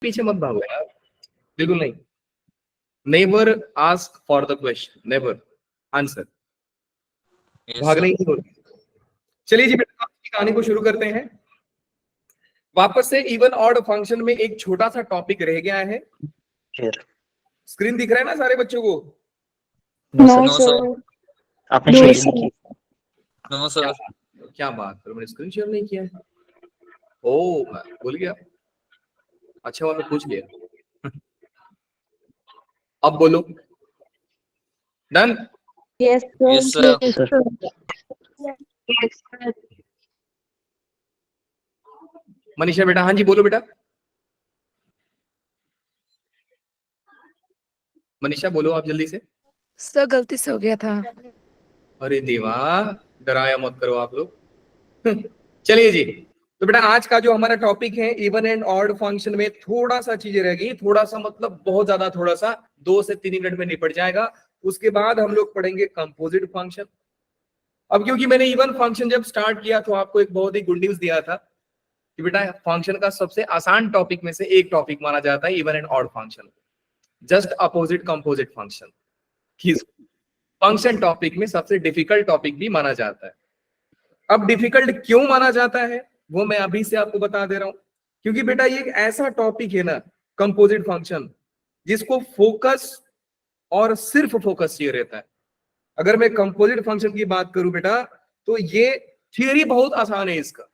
पीछे मत भागो यार, बिल्कुल नहीं। Never ask for the question, never answer, भागने की होती। चलिए जी बेटा, कहानी को शुरू करते हैं। वापस से इवन ऑड फंक्शन में एक छोटा सा टॉपिक रह गया है। स्क्रीन दिख रहा है ना सारे बच्चों को? नो सर, आपने शेयर नहीं किया। नो सर, क्या बात करो, मैंने स्क्रीन शेयर नहीं किया है। ओ मैं भूल गया, अच्छा वाला पूछ लिया। अब बोलो, done? Yes yes sir. Manisha बेटा, हाँ जी बोलो बेटा। मनीषा बोलो आप जल्दी से। सर गलती से हो गया था। अरे देवा, डराया मत करो आप लोग। चलिए जी, तो बेटा आज का जो हमारा टॉपिक है इवन एंड ऑड फंक्शन में थोड़ा सा चीजें रह गई, थोड़ा सा मतलब बहुत ज्यादा, थोड़ा सा 2 से 3 मिनट में निपट जाएगा। उसके बाद हम लोग पढ़ेंगे कंपोजिट फंक्शन। अब क्योंकि मैंने इवन फंक्शन जब स्टार्ट किया तो आपको एक बहुत ही गुड न्यूज दिया था कि बेटा फंक्शन का सबसे आसान टॉपिक में से एक टॉपिक माना जाता है even and odd function, just opposite composite function. Function topic में सबसे डिफिकल्ट टॉपिक भी माना जाता है। अब डिफिकल्ट क्यों माना जाता है वो मैं अभी से आपको बता दे रहा हूं, क्योंकि बेटा ये एक ऐसा टॉपिक है ना कंपोजिट फंक्शन, जिसको फोकस और सिर्फ फोकस चाहिए रहता है। अगर मैं कंपोजिट फंक्शन की बात करूं बेटा, तो ये थियरी बहुत आसान है इसका।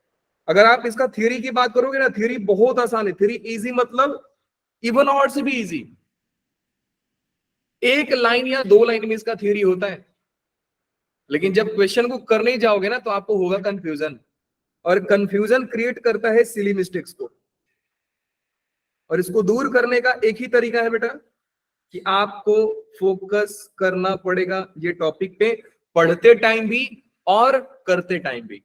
अगर आप इसका थियरी की बात करोगे ना, थियरी बहुत आसान है। थियरी इजी मतलब इवन ऑड से भी इजी, एक लाइन या 2 लाइन में इसका थियरी होता है। लेकिन जब क्वेश्चन को करने जाओगे ना तो आपको होगा कंफ्यूजन, और कंफ्यूजन क्रिएट करता है सिली मिस्टेक्स को। और इसको दूर करने का एक ही तरीका है बेटा कि आपको फोकस करना पड़ेगा ये टॉपिक पे, पढ़ते टाइम भी और करते टाइम भी।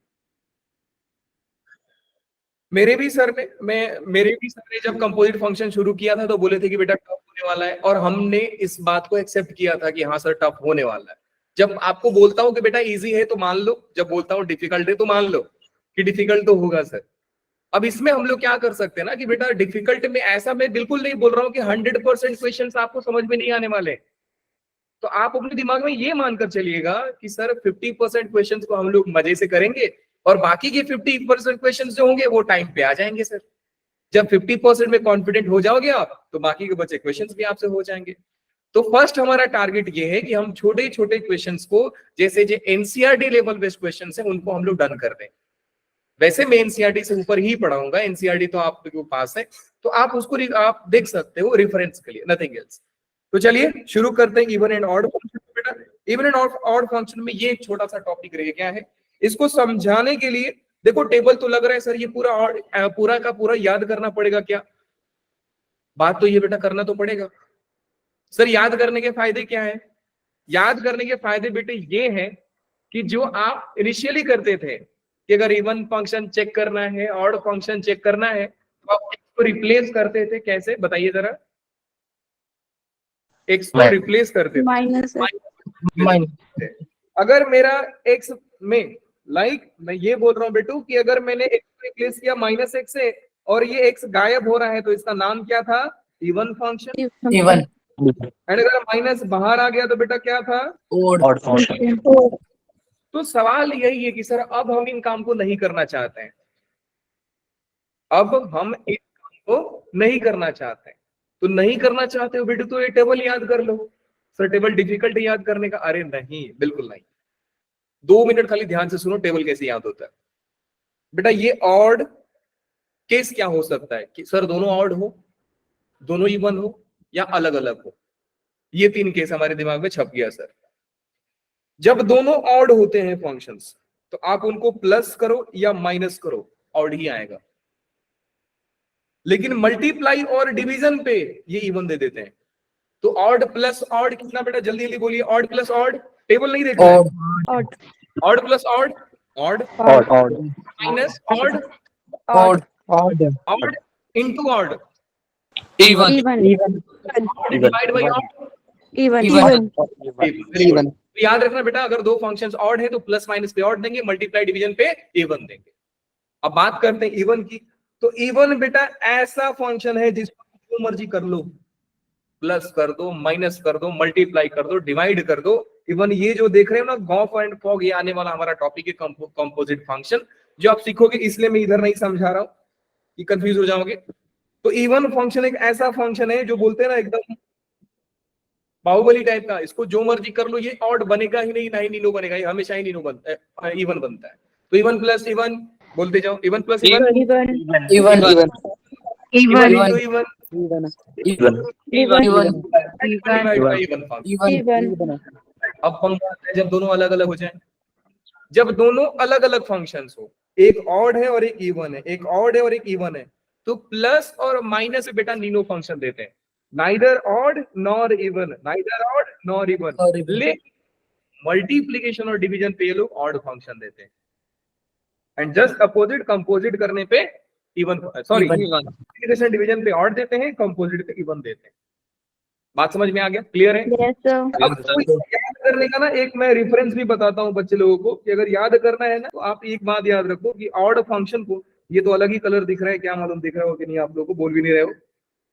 मेरे भी सर ने जब कंपोजिट फंक्शन शुरू किया था तो बोले थे कि बेटा टफ होने वाला है, और हमने इस बात को एक्सेप्ट किया था कि हाँ सर टफ होने वाला है। जब आपको बोलता हूं कि बेटा इजी है तो मान लो, जब बोलता हूं डिफिकल्ट है तो मान लो कि डिफिकल्ट तो होगा सर। अब इसमें हम लोग क्या कर सकते हैं ना कि बेटा डिफिकल्ट में ऐसा मैं बिल्कुल नहीं बोल रहा हूँ कि 100% क्वेश्चन आपको समझ में नहीं आने वाले। तो आप अपने दिमाग में ये मानकर चलिएगा कि सर 50% क्वेश्चन को हम लोग मजे से करेंगे और बाकी के 50% क्वेश्चन जो होंगे वो टाइम पे आ जाएंगे सर। जब 50% में कॉन्फिडेंट हो जाओगे आप तो बाकी के बचे क्वेश्चंस भी आपसे हो जाएंगे। तो फर्स्ट हमारा टारगेट ये है कि हम छोटे छोटे क्वेश्चंस को, जैसे जो एनसीईआरटी लेवल बेस्ड क्वेश्चंस हैं, उनको हम लोग डन कर दें। वैसे मैं एनसीईआरटी से ऊपर ही पढ़ाऊंगा, एनसीईआरटी तो आपके पास है तो आप उसको आप देख सकते हो रेफरेंस के लिए, नथिंग एल्स। तो चलिए शुरू करते हैं इवन एंड ऑड फंक्शन। बेटा इवन एंड ऑड फंक्शन में ये एक छोटा सा टॉपिक रह गया है, इसको समझाने के लिए देखो टेबल तो लग रहा है सर ये पूरा का पूरा याद करना पड़ेगा क्या? बात तो ये बेटा करना तो पड़ेगा सर। याद करने के फायदे क्या है? याद करने के फायदे बेटे ये हैं कि जो आप इनिशियली करते थे कि अगर इवन फंक्शन चेक करना है, ऑड फंक्शन चेक करना है, तो आप इसको रिप्लेस करते थे। कैसे बताइए जरा? एक्स को रिप्लेस करते थे। अगर मेरा एक्स में मैं ये बोल रहा हूं बेटू कि अगर मैंने एक्स को रिप्लेस किया -x से और ये एक्स गायब हो रहा है तो इसका नाम क्या था? Even function. इवन। एंड अगर माइनस बाहर आ गया तो बेटा क्या था? Odd function. तो सवाल यही है कि सर अब हम इन काम को नहीं करना चाहते हैं, अब हम इन काम को नहीं करना चाहते हैं। तो नहीं करना चाहते हो बेटू तो ये टेबल याद कर लो। सर टेबल डिफिकल्ट है याद करने का? अरे नहीं, बिल्कुल नहीं। 2 मिनट खाली ध्यान से सुनो टेबल कैसे याद होता है। बेटा ये ऑड केस क्या हो सकता है कि सर दोनों ऑड हो, दोनों इवन हो, या अलग अलग हो। ये 3 केस हमारे दिमाग में छप गया सर। जब दोनों ऑड होते हैं फंक्शंस तो आप उनको प्लस करो या माइनस करो, ऑड ही आएगा। लेकिन मल्टीप्लाई और डिवीजन पे ये इवन दे देते हैं। तो ऑड प्लस ऑड कितना बेटा? जल्दी जल्दी बोलिए। ऑड प्लस ऑड, टेबल नहीं देखना है। Odd plus odd, odd minus odd, odd into odd, even divide by odd, even. याद रखना बेटा अगर 2 फंक्शंस ऑड है तो प्लस माइनस पे ऑड देंगे, मल्टीप्लाई डिवीजन पे इवन देंगे। अब बात करते हैं इवन की। तो इवन बेटा ऐसा फंक्शन है जिसको मर्जी कर लो, प्लस कर दो, माइनस कर दो, मल्टीप्लाई कर दो, डिवाइड कर दो। इवन ये जो देख रहे हो ना गॉफ एंड फॉग, ये आने वाला हमारा टॉपिक है कंपोजिट फंक्शन, जो आप सीखोगे, इसलिए मैं इधर नहीं समझा रहा हूं कि कंफ्यूज हो जाओगे। तो इवन फंक्शन एक ऐसा फंक्शन है जो बोलते हैं ना एकदम बाहुबली टाइप का, इसको जो मर्जी कर लो ये ऑड बनेगा ही नहीं, ना ही नीनो बनेगा, ये हमेशा ही नीनो बनता है, इवन बनता है। तो इवन प्लस इवन बोलते जाओ, even plus even, Even. Even. Even into even, Even. Divide by even function. अब पंगा आता है जब दोनों अलग अलग हो जाए, जब दोनों अलग अलग फंक्शंस हो, एक ऑड है और एक इवन है, एक ऑड है और एक इवन है, तो प्लस और माइनस बेटा नीनो फंक्शन देते हैं, neither odd nor even, neither odd nor even. लेकिन मल्टीप्लीकेशन और डिवीजन पे ये लोग ऑड फंक्शन देते हैं, एंड जस्ट अपोजिट कंपोजिट करने पे इवन, सॉरी मल्टीप्लिकेशन डिवीजन पे ऑड देते हैं, कंपोजिट पे इवन देते हैं। बात समझ में आ गया? क्लियर है? अब याद करने का ना एक मैं रेफरेंस भी बताता हूँ बच्चे लोगों को, कि अगर याद करना है ना तो आप एक बात याद रखो कि ऑड फंक्शन को, ये तो अलग ही कलर दिख रहा है, क्या मालूम दिख रहा हो कि नहीं, आप लोगों को बोल भी नहीं रहे हो।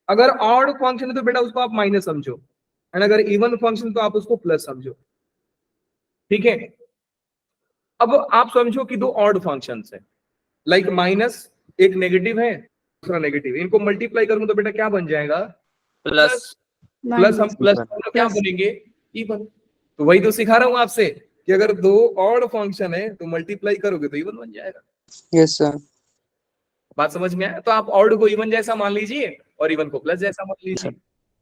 अगर ऑड फंक्शन है तो बेटा उसको आप माइनस समझो, एंड अगर इवन फंक्शन तो आप उसको प्लस समझो, ठीक है? अब आप समझो कि दो ऑड फंक्शंस है, लाइक माइनस, एक नेगेटिव है दूसरा नेगेटिव, इनको मल्टीप्लाई करूंगा तो बेटा क्या बन जाएगा? Plus. प्लस, हम प्लस क्या बनेंगे? इवन। तो वही तो सिखा रहा हूं आपसे कि अगर दो ऑड फंक्शन है तो मल्टीप्लाई करोगे तो इवन बन जाएगा। Yes, sir. बात समझ में आया? तो आप ऑड को इवन जैसा मान लीजिए और इवन को प्लस जैसा मान लीजिए।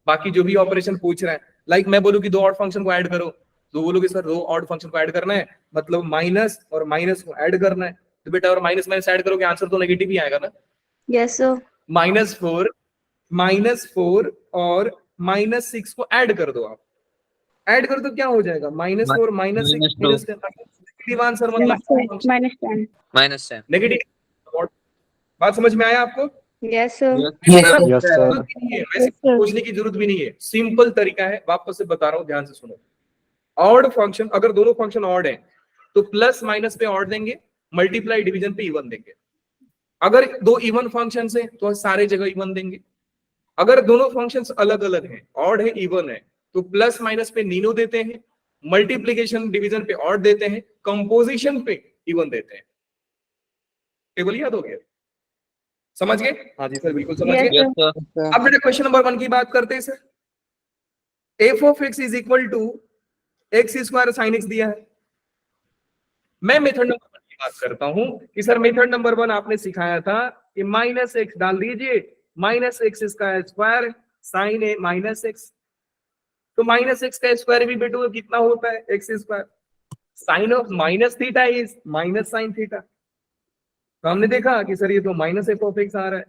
बाकी जो भी ऑपरेशन पूछ रहा है, लाइक मैं बोलूं कि दो ऑड फंक्शन को ऐड करो, तो बोलोगे सर दो ऑड फंक्शन को ऐड करना है मतलब माइनस और माइनस को ऐड करना है, तो बेटा और माइनस माइनस ऐड करोगे आंसर तो नेगेटिव ही आएगा ना। Yes sir. -4 और -6 को ऐड कर दो, आप ऐड कर दो क्या हो जाएगा? -4 -6 नेगेटिव आंसर मतलब -10. नेगेटिव। बात समझ में आया आपको? Yes sir. Yes, sir. वैसे सोचने की जरूरत भी नहीं है, सिंपल तरीका है, वापस से बता रहा हूँ, ध्यान से सुनो। ऑड फंक्शन, अगर दोनों फंक्शन ऑड है तो प्लस माइनस पे ऑड देंगे, मल्टीप्लाई डिवीजन पे इवन देंगे। अगर दो इवन फंक्शंस हैं तो सारे जगह इवन देंगे। अगर दोनों फंक्शंस अलग अलग हैं, ऑड है इवन है, तो प्लस माइनस पे नीनो देते हैं, मल्टीप्लिकेशन डिवीजन पे ऑड देते हैं, कंपोजिशन पे इवन देते हैं। टेबल याद हो गया? समझ गए? हाँ जी सर, बिल्कुल समझ गए। Yes, sir. अब बेटा क्वेश्चन नंबर 1 की बात करते हैं sir. F of x is equal to x square sine x दिया है। मैं मेथड नंबर 1 की बात करता हूं कि सर मेथड नंबर 1 आपने सिखाया था कि -x डाल दीजिए, -x का स्क्वायर साइन ए -x, तो -x का स्क्वायर भी बेटो कितना होता है? x square sine of minus theta is minus sine theta. तो हमने देखा कि सर ये तो -f ऑफ x आ रहा है,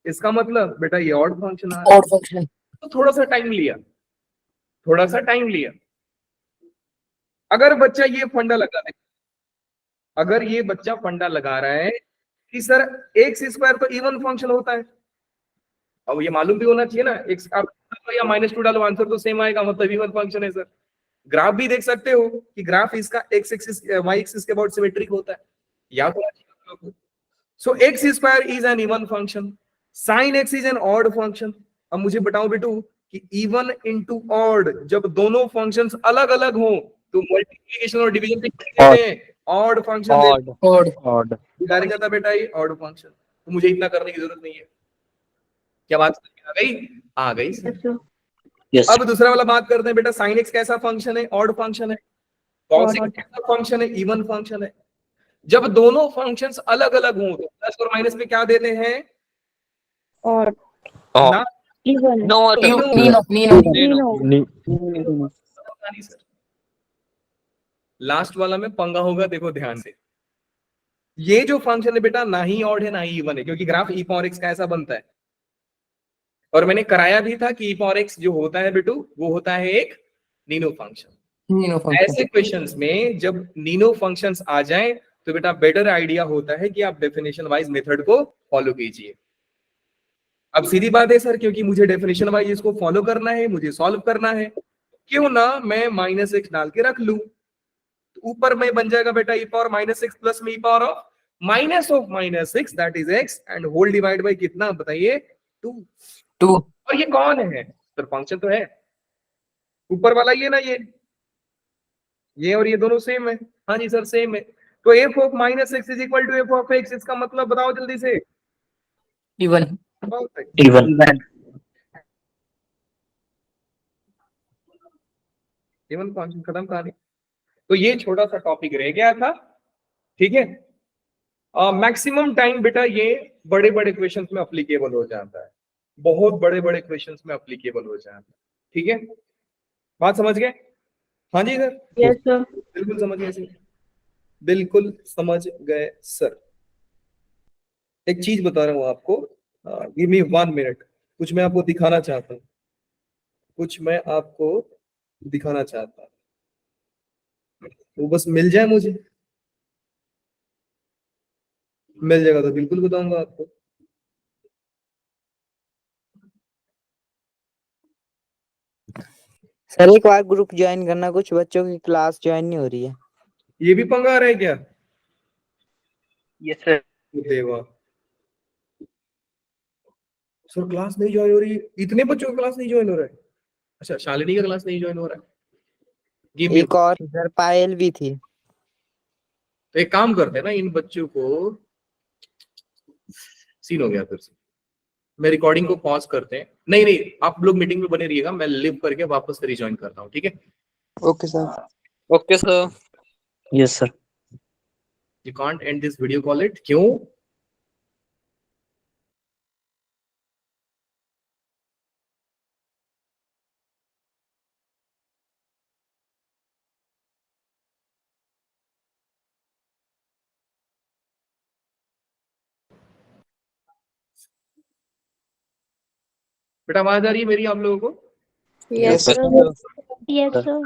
इसका मतलब बेटा ये ऑड फंक्शन आ रहा है। तो थोड़ा सा टाइम लिया, अगर बच्चा ये फंडा लगा दे, अगर ये बच्चा फंडा लगा रहा है कि सर एक्स स्क्वायर तो इवन फंक्शन होता है, अब ये मालूम भी होना चाहिए ना, एक्स आप या -2 डालो आंसर तो सेम आएगा, मतलब इवन फंक्शन है सर। ग्राफ भी देख सकते हो कि ग्राफ इसका एक्स एक्सिस वाई एक्सिस के अबाउट सिमेट्रिक होता है, याद होना चाहिए। So x square is an even function, sine x is an odd function. अब मुझे बताओ बेटू कि इवन इनटू ऑड, जब दोनों फंक्शंस अलग अलग हो तो मल्टीप्लिकेशन और डिवीजन पे क्या देते हैं? Odd function. Odd. डायरेक्ट जाता बेटा ये ऑड फंक्शन, तो मुझे इतना करने की जरूरत नहीं है। क्या बात आ गई? आ गई सर। Yes. अब दूसरा वाला बात करते हैं बेटा, साइन एक्स कैसा फंक्शन है? ऑड फंक्शन है। कॉस एक्स कैसा फंक्शन है? इवन फंक्शन है। जब दोनों फंक्शंस अलग अलग हों तो प्लस और माइनस में क्या देते हैं? और ना इवन No. लास्ट वाला में पंगा होगा, देखो ध्यान से। ये जो फंक्शन है बेटा ना ही ऑड है ना ही इवन है, क्योंकि ग्राफ ई पावर एक्स का ऐसा बनता है, और मैंने कराया भी था कि ई पावर एक्स जो होता है बेटू वो होता है एक नीनो फंक्शन। ऐसे क्वेश्चंस में जब नीनो फंक्शंस आ जाएं तो बेटा बेटर आइडिया होता है कि आप डेफिनेशन वाइज मेथड को फॉलो कीजिए। अब सीधी बात है सर, क्योंकि मुझे डेफिनेशन वाइज इसको फॉलो करना है, मुझे सॉल्व करना है, क्यों ना मैं -x डाल के रख लूं, तो ऊपर में बन जाएगा बेटा e पावर -x प्लस में e power of -6 that is x and whole divide by कितना बताइए? 2। और ये कौन है सर? फंक्शन तो है ऊपर वाला, ये ना, ये और ये दोनों सेम है। हाँ जी सर सेम है। तो f of minus x is equal to f of x, इसका मतलब बताओ जल्दी से। Even Perfect. Even even function खत्म कहानी। तो ये छोटा सा टॉपिक रह गया था, ठीक है। मैक्सिमम टाइम बेटा ये बड़े बड़े क्वेश्चंस में अप्लीकेबल हो जाता है, बहुत बड़े बड़े क्वेश्चंस में अप्लीकेबल हो जाता है, ठीक है। बात समझ गए? हाँ जी सर, Yes, sir. बिल्कुल समझ गए सर, बिल्कुल समझ गए सर। एक चीज बता रहा हूँ आपको, गिव मी 1 मिनट, कुछ मैं आपको दिखाना चाहता हूँ, कुछ मैं आपको दिखाना चाहता हूँ, वो बस मिल जाए मुझे, मिल जाएगा तो बिल्कुल बताऊंगा आपको। सर एक बार ग्रुप ज्वाइन करना, कुछ बच्चों की क्लास ज्वाइन नहीं हो रही है। ये भी पंगा आ रहा है क्या? Yes sir. देवा सर क्लास नहीं ज्वाइन हो रही, इतने बच्चों का क्लास नहीं ज्वाइन हो रहा है? अच्छा शालिनी का क्लास नहीं ज्वाइन हो रहा है। Give me- एक और सर पायल भी थी। तो एक काम करते हैं ना, इन बच्चों को, सीन हो गया फिर से, मैं रिकॉर्डिंग को पॉज करते हैं। नहीं नहीं, आप लोग मीटिंग में बने रहिएगा, मैं लिव करके वापस से रिजॉइन करता हूँ, ठीक है। Okay sir. Okay, sir. Yes sir. You can't and this video call it, क्यों? बेटा आवाज आ रही है मेरी आप लोगों को? Yes, Yes, sir. sir. Yes, sir.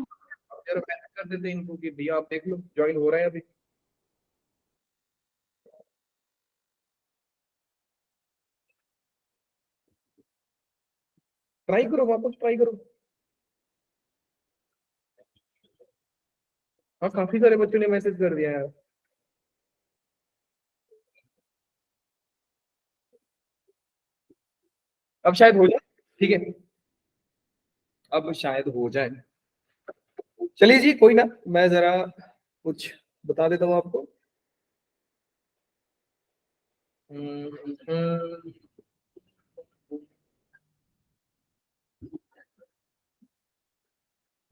जरा मैसेज कर देते हैं इनको कि भैया आप देख लो ज्वाइन हो रहा है अभी। ट्राई करो, वापस ट्राई करो। हाँ काफी सारे बच्चों ने मैसेज कर दिया यार। अब शायद हो जाए, ठीक है, अब शायद हो जाए। चलिए जी कोई ना, मैं जरा कुछ बता देता हूँ आपको। हम्म,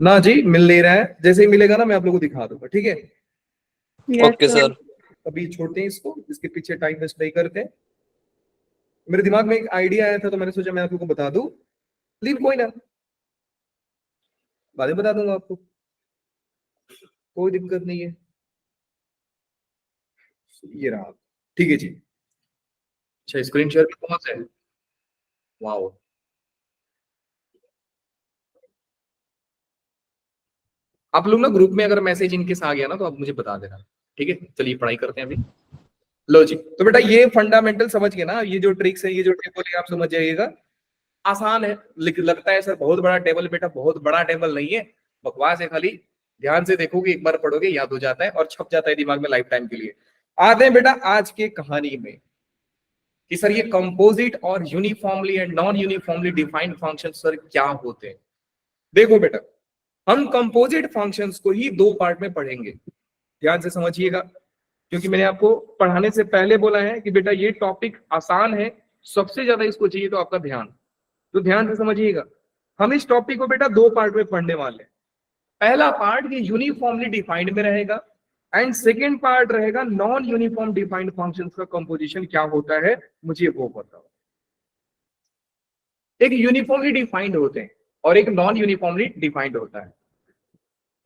ना जी मिल नहीं रहा है, जैसे ही मिलेगा ना मैं आप लोगों को दिखा दूंगा, ठीक है। Yes, Okay, sir. sir. अभी छोड़ते हैं इसको, इसके पीछे टाइम वेस्ट नहीं करते। मेरे दिमाग में एक आइडिया आया था तो मैंने सोचा मैं आप लोगों को बता दूं, लेकिन कोई ना, बाद में बता दूंगा आपको, कोई दिक्कत नहीं है। ये रहा, ठीक है जी। अच्छा स्क्रीन शेयर भी पहुंच है, वाओ। आप लोग ना ग्रुप में अगर मैसेज इनकेस आ गया ना तो आप मुझे बता देना, ठीक है। चलिए पढ़ाई करते हैं अभी। लो जी, तो बेटा ये फंडामेंटल समझ गए ना, ये जो ट्रिक्स है, ये जो टेबल है आप समझ जाइएगा। आसान है, लगता है सर बहुत बड़ा टेबल, बेटा बहुत बड़ा टेबल नहीं है, बकवास है खाली। ध्यान से देखोगे, एक बार पढ़ोगे याद हो जाता है और छप जाता है दिमाग में लाइफ टाइम के लिए। आते हैं बेटा आज के कहानी में कि सर ये कंपोजिट और uniformly and non uniformly defined function sir क्या होते हैं। देखो बेटा, हम कंपोजिट फंक्शंस को ही 2 पार्ट में पढ़ेंगे, ध्यान से समझिएगा, क्योंकि मैंने आपको पढ़ाने से पहले बोला है कि बेटा ये टॉपिक आसान है, सबसे ज्यादा इसको चाहिए तो आपका ध्यान, तो ध्यान से समझिएगा। हम इस टॉपिक को बेटा 2 पार्ट में पढ़ने वाले हैं। पहला पार्ट ये यूनिफॉर्मली डिफाइंड में रहेगा एंड सेकेंड पार्ट रहेगा नॉन यूनिफॉर्म डिफाइंड फंक्शंस का कंपोजिशन क्या होता है मुझे वो बताओ। एक यूनिफॉर्मली डिफाइंड होते हैं और एक नॉन यूनिफॉर्मली डिफाइंड होता है।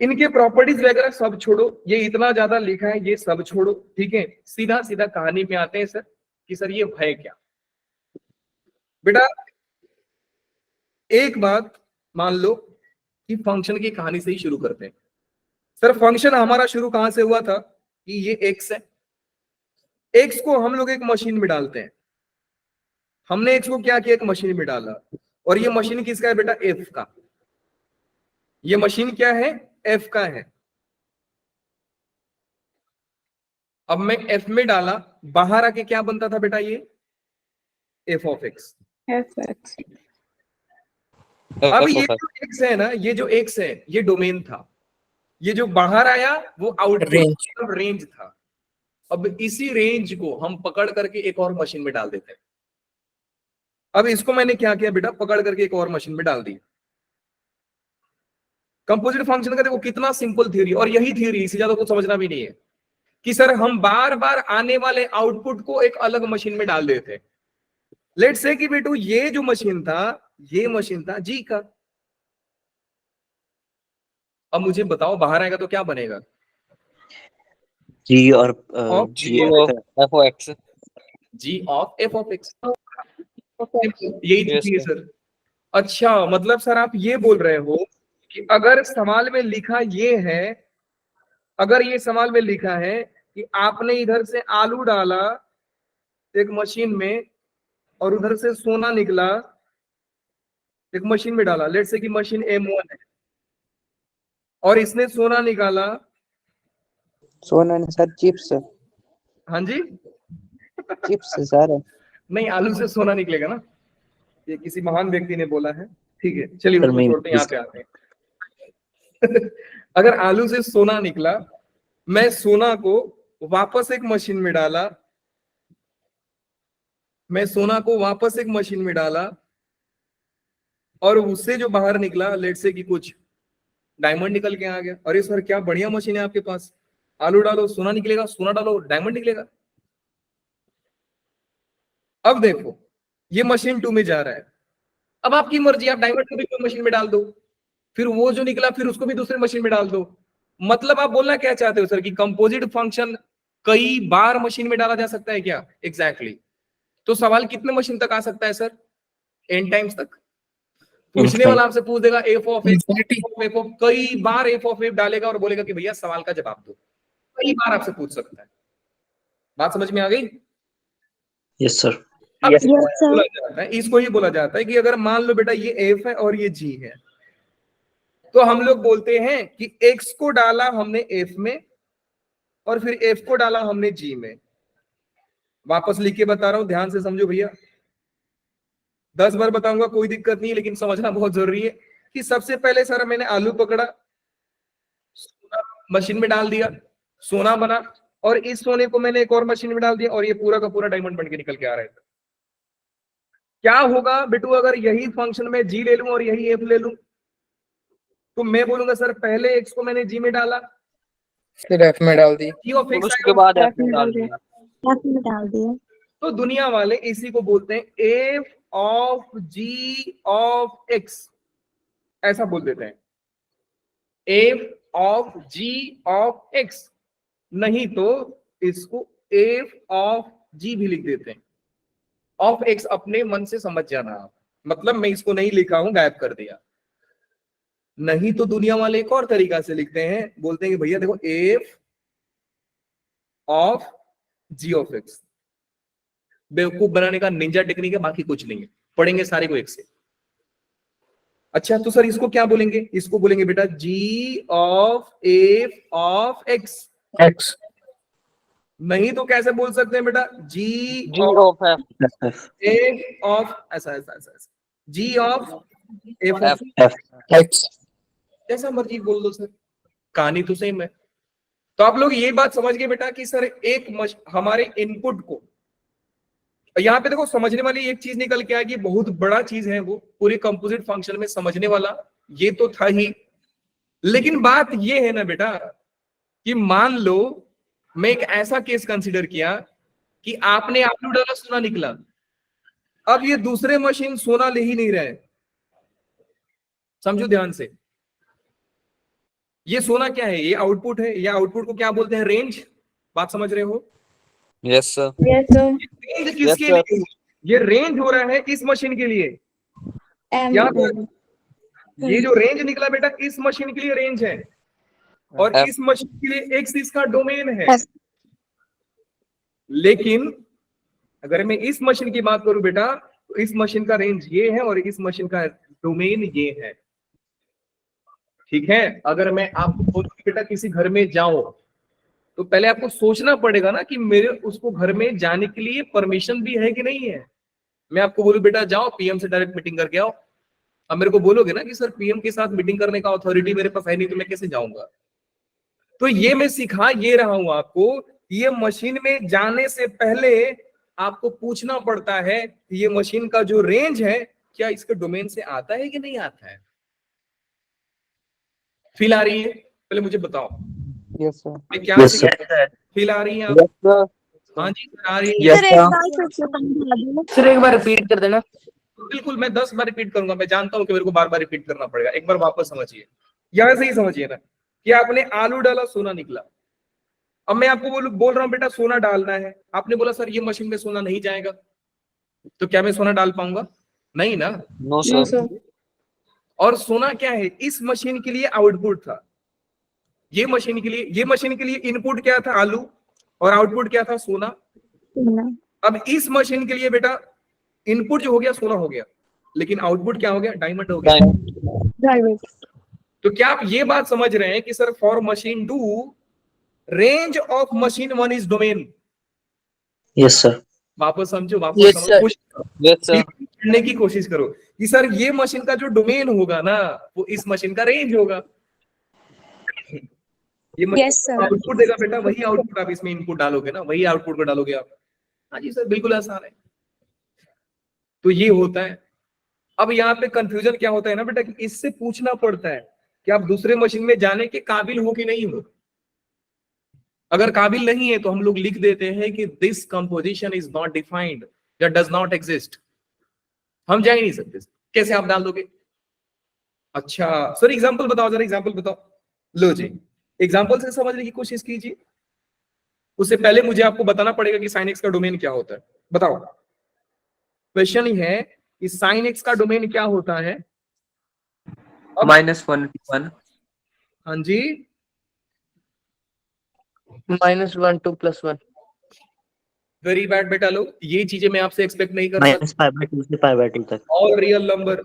इनके प्रॉपर्टीज वगैरह सब छोड़ो, ये इतना ज्यादा लिखा है ये सब छोड़ो, ठीक है। सीधा सीधा कहानी में आते हैं सर कि सर ये है क्या। बेटा एक बात मान लो कि फंक्शन की कहानी से ही शुरू करते हैं। सर फंक्शन हमारा शुरू कहां से हुआ था कि ये एक्स है, एक्स को हम लोग एक मशीन में डालते हैं। हमने एक्स को क्या किया, एक मशीन में डाला, और ये मशीन किसका है बेटा, एफ का। ये मशीन क्या है, एफ का है। अब मैं एफ में डाला, बाहर आके क्या बनता था बेटा, ये एफ ऑफ एक्स। FX. अब F ये of X. जो एक्स है ना, ये जो एक्स है ये डोमेन था, ये जो बाहर आया वो आउटपुट Range. रेंज था। अब इसी रेंज को हम पकड़ करके एक और मशीन में डाल देते हैं। अब इसको मैंने क्या किया बेटा, पकड़ करके एक और मशीन में डाल दिया। कंपोजिट फंक्शन का देखो कितना सिंपल थ्योरी, और यही थ्योरी, इससे ज्यादा कुछ समझना भी नहीं है कि सर हम बार बार आने वाले आउटपुट को एक अलग मशीन में डाल देते हैं। लेट्स से कि बेटू ये जो मशीन था, ये मशीन था जी का। अब मुझे बताओ बाहर आएगा तो क्या बनेगा? G और Of G G of F of X. G of F of x, यही Yes, थी sir. सर। अच्छा, मतलब सर आप ये बोल रहे हो कि अगर सवाल में लिखा ये है, अगर ये सवाल में लिखा है कि आपने इधर से आलू डाला एक मशीन में और उधर से सोना निकला एक मशीन में डाला, लेट्स से कि मशीन M1 है और इसने सोना निकाला। सोना नहीं सर, चिप्स। हाँ जी, चिप्स सर। नहीं आलू से सोना निकलेगा ना, ये किसी महान व्यक्ति ने बोला है। ठीक है चलिए सर, उसको मैं छोड़ते हैं, यहाँ पे आते हैं। अगर आलू से सोना निकला, मैं सोना को वापस एक मशीन में डाला, मैं सोना को वापस एक मशीन में डाला और उससे जो बाहर निकला लेट्स से कि कुछ डायमंड निकल के आ गया। अरे सर क्या बढ़िया मशीन है आपके पास, आलू डालो सोना निकलेगा, सोना डालो डायमंड निकलेगा। अब देखो ये मशीन 2 में जा रहा है, अब आपकी मर्जी, आप डायमंड को भी कोई मशीन में डाल दो, फिर वो जो निकला फिर उसको भी दूसरे मशीन में डाल दो। मतलब आप बोलना क्या चाहते हो सर कि कंपोजिट फंक्शन कई बार मशीन में डाला जा सकता है क्या? एग्जैक्टली तो सवाल कितने मशीन तक आ सकता है सर? n टाइम्स तक। पूछने वाला आपसे पूछ देगा एफ ऑफ एफ ऑफ, कई बार एफ ऑफ एफ डालेगा और बोलेगा कि भैया सवाल का जवाब दो। कई बार आपसे पूछ सकता है। बात समझ में आ गई? Yes sir. अब Yes, इसको sir. बोला जाता है, इसको ही बोला जाता है कि अगर मान लो बेटा ये एफ है और ये जी है, तो हम लोग बोलते हैं कि एक्स को डाला हमने एफ में और फिर एफ को डाला हमने जी में। वापस लिख के बता रहा हूं, ध्यान से समझो भैया, 10 बार बताऊंगा कोई दिक्कत नहीं है, लेकिन समझना बहुत जरूरी है कि सबसे पहले सर मैंने आलू पकड़ा, सोना मशीन में डाल दिया, सोना बना, और इस सोने को मैंने एक और मशीन में डाल दिया और ये पूरा का पूरा डायमंड बन के निकल के आ रहा है। क्या होगा बेटू अगर यही फंक्शन में जी ले लूं और यही एफ ले लूं? तो मैं बोलूंगा सर पहले एक्स को मैंने जी में डाला, फिर F में डाल दी। जी ऑफ एक्स उसके बाद F F में में डाल डाल दिया। दिया। F में डाल दिया। तो दुनिया वाले इसी को बोलते हैं f of g of x, ऐसा बोल देते हैं, f of g of x, नहीं तो इसको एफ ऑफ जी भी लिख देते हैं। ऑफ एक्स अपने मन से समझ जाना आप, मतलब मैं इसको नहीं लिखा हूं, गायब कर दिया। नहीं तो दुनिया वाले एक और तरीका से लिखते हैं, बोलते हैं कि भैया देखो f of g of x. बेवकूफ बनाने का निंजा टेक्निक है, बाकी कुछ नहीं है, पढ़ेंगे सारे को एक से। अच्छा तो सर इसको क्या बोलेंगे? इसको बोलेंगे बेटा G of F of X. X. नहीं तो कैसे बोल सकते हैं बेटा? G G of of F. F. F of ऐसा ऐसा ऐसा, G of F of F. F. X. जैसा मर्जी बोल दो सर, कहानी तो सेम है। तो आप लोग ये बात समझ गए बेटा कि सर हमारे इनपुट को, यहाँ पे देखो समझने वाली एक चीज निकल के आएगी, बहुत बड़ा चीज है वो पूरे कंपोजिट फंक्शन में समझने वाला, ये तो था ही। लेकिन बात ये है ना बेटा कि मान लो मैं एक ऐसा केस कंसीडर किया कि आपने आलू डाला सोना निकला, अब ये दूसरे मशीन सोना ले ही नहीं रहे। समझो ध्यान से, ये सोना क्या है? ये आउटपुट है, ये आउटपुट को क्या बोलते हैं? रेंज। बात समझ रहे हो? Yes sir. Yes, sir. Range किसके Yes, sir. लिए? ये रेंज हो रहा है इस मशीन के लिए। M. यहाँ पर ये जो रेंज निकला बेटा इस मशीन के लिए रेंज है, और F. इस मशीन के लिए एक्स इसका डोमेन है। F. लेकिन अगर मैं इस मशीन की बात करूं बेटा, तो इस मशीन का रेंज ये है और इस मशीन का डोमेन ये है। ठीक है, अगर मैं आपको बोलूं कि बेटा किसी घर में जाओ, तो पहले आपको सोचना पड़ेगा ना कि मेरे उसको घर में जाने के लिए परमिशन भी है कि नहीं है। मैं आपको बोलूं बेटा जाओ पीएम से डायरेक्ट मीटिंग करके आओ, अब मेरे को बोलोगे ना कि सर पीएम के साथ मीटिंग करने का अथॉरिटी मेरे पास है नहीं, तो मैं कैसे जाऊंगा? तो ये मैं सिखा ये रहा हूं आपको, ये मशीन में जाने से पहले आपको पूछना पड़ता है कि ये मशीन का जो रेंज है क्या इसके डोमेन से आता है कि नहीं आता है। फील आ रही है? पहले मुझे बताओ यस सर। मैं क्या Yes, सिखा? sir. फील आ रही है आप? Yes, sir. हाँ जी सर आ रही है। Yes, सर एक बार फिर से समझा दो। सर एक बार रिपीट कर देना। बिल्कुल मैं 10 बार रिपीट करूंगा, मैं जानता हूं कि मेरे को बार बार रिपीट करना पड़ेगा, एक बार वापस समझिए, यहां से ही समझिए ना कि आपने आलू डाला सोना निकला। अब मैं आपको बोल रहा हूं बेटा सोना डालना है, आपने बोला सर ये मशीन में सोना नहीं जाएगा, तो क्या मैं सोना डाल पाऊंगा? नहीं ना। No, no sir. सर। और सोना क्या है? इस मशीन के लिए आउटपुट था, ये मशीन के लिए इनपुट क्या था? आलू, और आउटपुट क्या था? सोना। अब इस मशीन के लिए बेटा इनपुट जो हो गया सोना हो गया, लेकिन आउटपुट क्या हो गया? डायमंड हो गया। Diamond. तो क्या आप ये बात समझ रहे हैं कि sir for machine 2 range of machine 1 is domain? Yes, sir. वापस समझो, वापस Yes, समझो, sir. कोशिश करो, Yes, sir. करने की कोशिश करो कि सर ये मशीन का जो डोमेन होगा ना वो इस मशीन का रेंज होगा। ये Yes, sir. आउटपुट देगा बेटा, वही आउटपुट आप इसमें इनपुट डालोगे ना, वही आउटपुट को डालोगे आप। हाँ जी सर बिल्कुल आसान है। तो ये होता है। अब यहाँ पे कंफ्यूजन क्या होता है ना बेटा कि इससे पूछना पड़ता है कि आप दूसरे मशीन में जाने के काबिल हो कि नहीं हो। अगर काबिल नहीं है तो हम लोग लिख देते हैं कि this composition is not defined या डज नॉट एग्जिस्ट, हम जा ही नहीं सकते। कैसे आप डाल दोगे? अच्छा सर एग्जांपल बताओ, जरा एग्जांपल बताओ। लो जी एग्जांपल से समझने की कोशिश कीजिए। उससे पहले मुझे आपको बताना पड़ेगा कि sin x का डोमेन क्या होता है। बताओ, क्वेश्चन ही है कि sin x का डोमेन क्या होता है? -1 हाँ जी -1 2 + 1। वेरी बैड बेटा, लो ये चीजें मैं आपसे एक्सपेक्ट नहीं कर सकता। -π/2 से π/2 तक। और real number,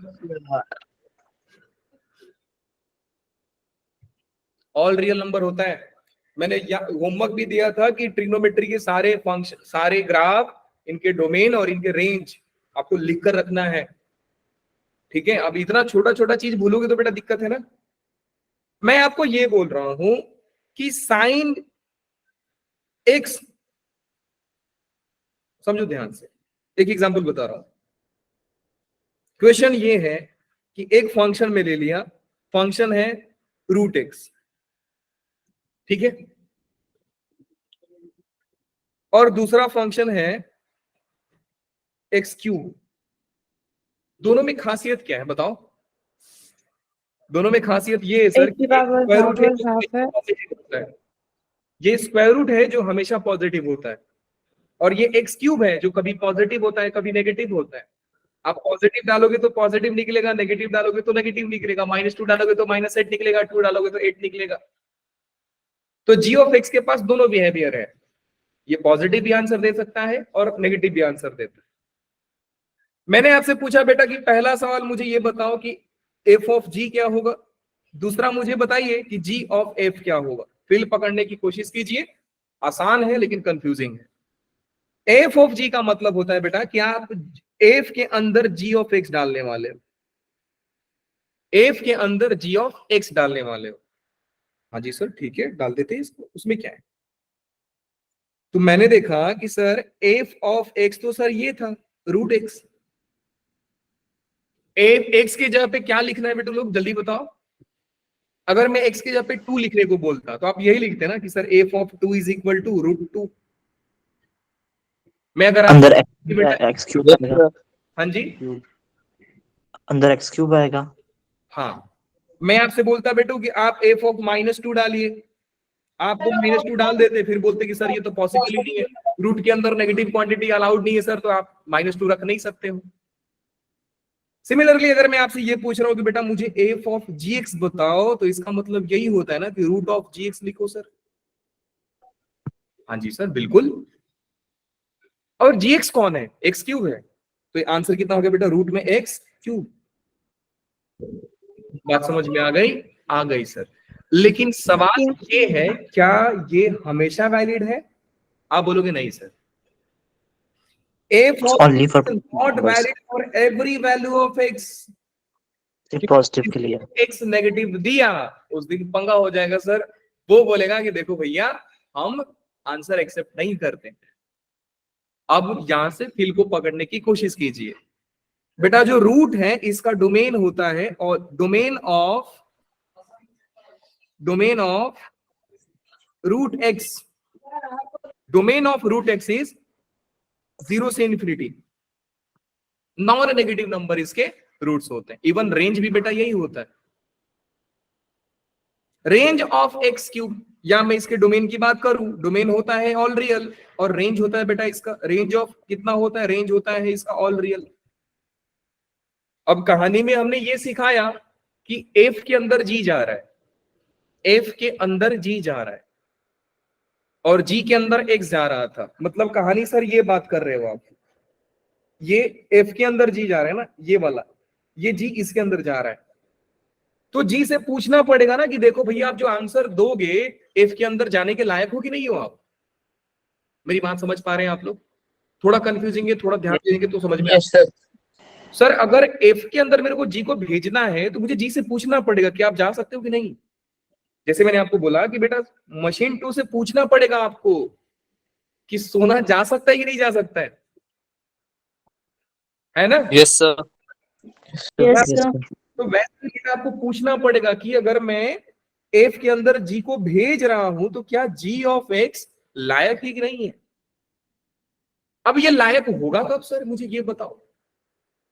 all real number होता है। मैंने होमवर्क भी दिया था कि ट्रिग्नोमेट्री के सारे फंक्शन, सारे ग्राफ, इनके डोमेन और इनके रेंज आपको लिख कर रखना है। ठीक है, अब इतना छोटा छोटा चीज भूलोगे तो बेटा दिक्कत है ना। मैं आपको ये बोल रहा हूं कि साइन एक्स, समझो ध्यान से, एक एग्जांपल बता रहा हूं। क्वेश्चन ये है कि एक फंक्शन में ले लिया, फंक्शन है √x, ठीक है, और दूसरा फंक्शन है x3। दोनों में खासियत क्या है बताओ? दोनों में खासियत ये है सर, ये स्क्वायर रूट है जो हमेशा पॉजिटिव होता है, और ये x³ है जो कभी पॉजिटिव होता है कभी नेगेटिव होता है। आप पॉजिटिव डालोगे तो पॉजिटिव निकलेगा, नेगेटिव डालोगे तो नेगेटिव निकलेगा, -2 डालोगे तो -8 निकलेगा, 2 डालोगे तो 8 निकलेगा। तो g(x) के पास दोनों बिहेवियर है, ये पॉजिटिव भी आंसर दे सकता है और नेगेटिव भी आंसर देता है। मैंने आपसे पूछा बेटा कि पहला सवाल मुझे ये बताओ कि f(g) क्या होगा, दूसरा मुझे बताइए कि g(f) क्या होगा। फील पकड़ने की कोशिश कीजिए, आसान है लेकिन कंफ्यूजिंग है। f(g) का मतलब होता है बेटा कि आप f के अंदर g(x) डालने वाले हो, f के अंदर g(x) डालने वाले हो। हाँ जी सर ठीक है, डाल देते हैं इसको, उसमें क्या है। तो मैंने देखा कि सर f(x) तो सर ये था √x। x के जगह पे क्या लिखना है बेटा लोग जल्दी बताओ? अगर मैं x के जगह पे 2 लिखने को बोलता तो आप यही लिखते ना कि सर f(2) = √2। मैं अगर अंदर बेटा x³ आएगा। हाँ जी अंदर x³ आएगा। हाँ, मैं आपसे बोलता बेटू कि आप f(-2) डालिए, आप वो -2 डाल देते, फिर बोलते कि सर ये तो पॉसिबल ही नहीं है, रूट के अंदर नेगेटिव क्वांटिटी अलाउड नहीं है सर, तो आप -2 रख नहीं सकते हो। सिमिलरली अगर मैं आपसे ये पूछ रहा हूं कि बेटा मुझे f(g(x) बताओ, तो इसका मतलब यही होता है ना कि √(g(x) लिखो सर। हाँ जी सर बिल्कुल, और gx कौन है? x³ है, तो आंसर कितना हो गया बेटा? रूट में x³। बात समझ में आ गई? आ गई सर। लेकिन सवाल ये है क्या ये हमेशा वैलिड है? आप बोलोगे नहीं sir. Only for not valid for every value of x. Positive के लिए। एक्स नेगेटिव दिया उस दिन पंगा हो जाएगा सर। वो बोलेगा कि देखो भैया हम आंसर एक्सेप्ट नहीं करते। अब यहां से फील को पकड़ने की कोशिश कीजिए। बेटा जो रूट है इसका डोमेन होता है, और domain of root x, domain of root x is 0 से इंफिनिटी। नॉन नेगेटिव नंबर इसके रूट्स होते हैं। इवन रेंज भी बेटा यही होता है। रेंज ऑफ एक्स क्यूब, या मैं इसके डोमेन की बात करूं, डोमेन होता है ऑल रियल, और रेंज होता है बेटा इसका, रेंज ऑफ कितना होता है, रेंज होता है इसका ऑल रियल। अब कहानी में हमने ये सिखाया कि एफ के अंदर जी जा रहा है, एफ के अंदर जी जा रहा है, और जी के अंदर एक्स जा रहा था। मतलब कहानी सर ये बात कर रहे हो आप, ये एफ के अंदर जी जा रहा है ना, ये वाला, ये जी इसके अंदर जा रहा है। तो जी से पूछना पड़ेगा ना कि देखो भैया आप जो आंसर दोगे एफ के अंदर जाने के लायक हो कि नहीं हो आप। मेरी बात समझ पा रहे हैं आप लोग? थोड़ा कंफ्यूजिंग है, थोड़ा ध्यान देंगे तो समझ में यस सर। सर अगर एफ के अंदर मेरे को जी को भेजना है तो मुझे जी से पूछना पड़ेगा कि आप जा सकते हो कि नहीं। जैसे मैंने आपको बोला कि बेटा मशीन 2 से पूछना पड़ेगा आपको कि सोना जा सकता है कि नहीं जा सकता है ना? Yes, sir. Yes, sir. तो वैसे ही आपको पूछना पड़ेगा कि अगर मैं एफ के अंदर जी को भेज रहा हूं तो क्या जी ऑफ एक्स लायक है कि नहीं है। अब ये लायक होगा कब सर, मुझे ये बताओ।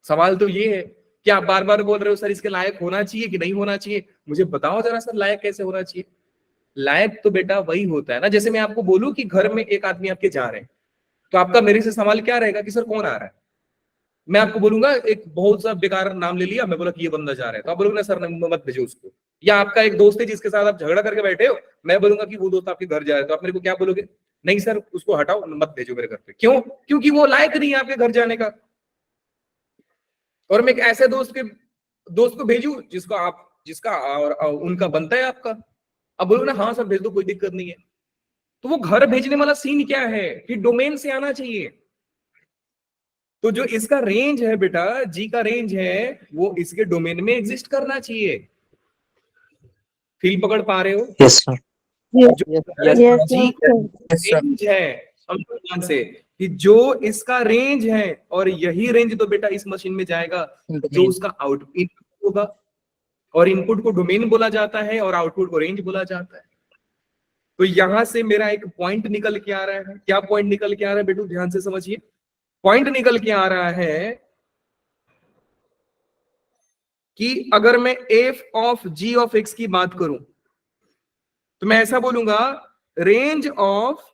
सवाल तो ये है कि आप बार बार बोल रहे हो सर इसके लायक होना चाहिए कि नहीं होना चाहिए, मुझे बताओ जरा सर लायक कैसे होना चाहिए। लायक तो बेटा वही होता है ना, जैसे मैं आपको बोलूं कि घर में एक आदमी आपके जा रहे हैं, तो आपका मेरे से सवाल क्या रहेगा कि सर कौन आ रहा है। मैं आपको बोलूंगा एक बहुत सा बेकार नाम ले लिया, मैं बोला कि ये बंदा जा रहा है, तो आप बोलोगे ना सर मत भेजो उसको। या आपका एक दोस्त है जिसके साथ आप झगड़ा करके बैठे हो, मैं बोलूंगा कि वो दोस्त आपके घर जा रहा है, तो आप मेरे को क्या बोलोगे, नहीं सर उसको हटाओ मत भेजो मेरे घर पे। क्यों? क्योंकि वो लायक नहीं है आपके घर जाने का। और मैं एक ऐसे दोस्त को भेजू जिसका और उनका बनता है आपका, अब बोलो ना हाँ सर भेज दो कोई दिक्कत नहीं है। तो वो घर भेजने वाला सीन क्या है कि डोमेन से आना चाहिए। तो जो इसका रेंज है बेटा, जी का रेंज है, वो इसके डोमेन में एग्जिस्ट करना चाहिए। फील पकड़ पा रहे हो? Yes sir. Yes, जी sir. रेंज है, समझो ध्यान से कि जो इसका रेंज है, और यही रेंज तो बेटा इस मशीन में जाएगा जो उसका आउटपुट होगा। और इनपुट को डोमेन बोला जाता है और आउटपुट को रेंज बोला जाता है। तो यहां से मेरा एक पॉइंट निकल के आ रहा है। क्या पॉइंट निकल के आ रहा है बेटू, ध्यान से समझिए। पॉइंट निकल के आ रहा है कि अगर मैं f of g of x की बात करूं तो मैं ऐसा बोलूंगा, range of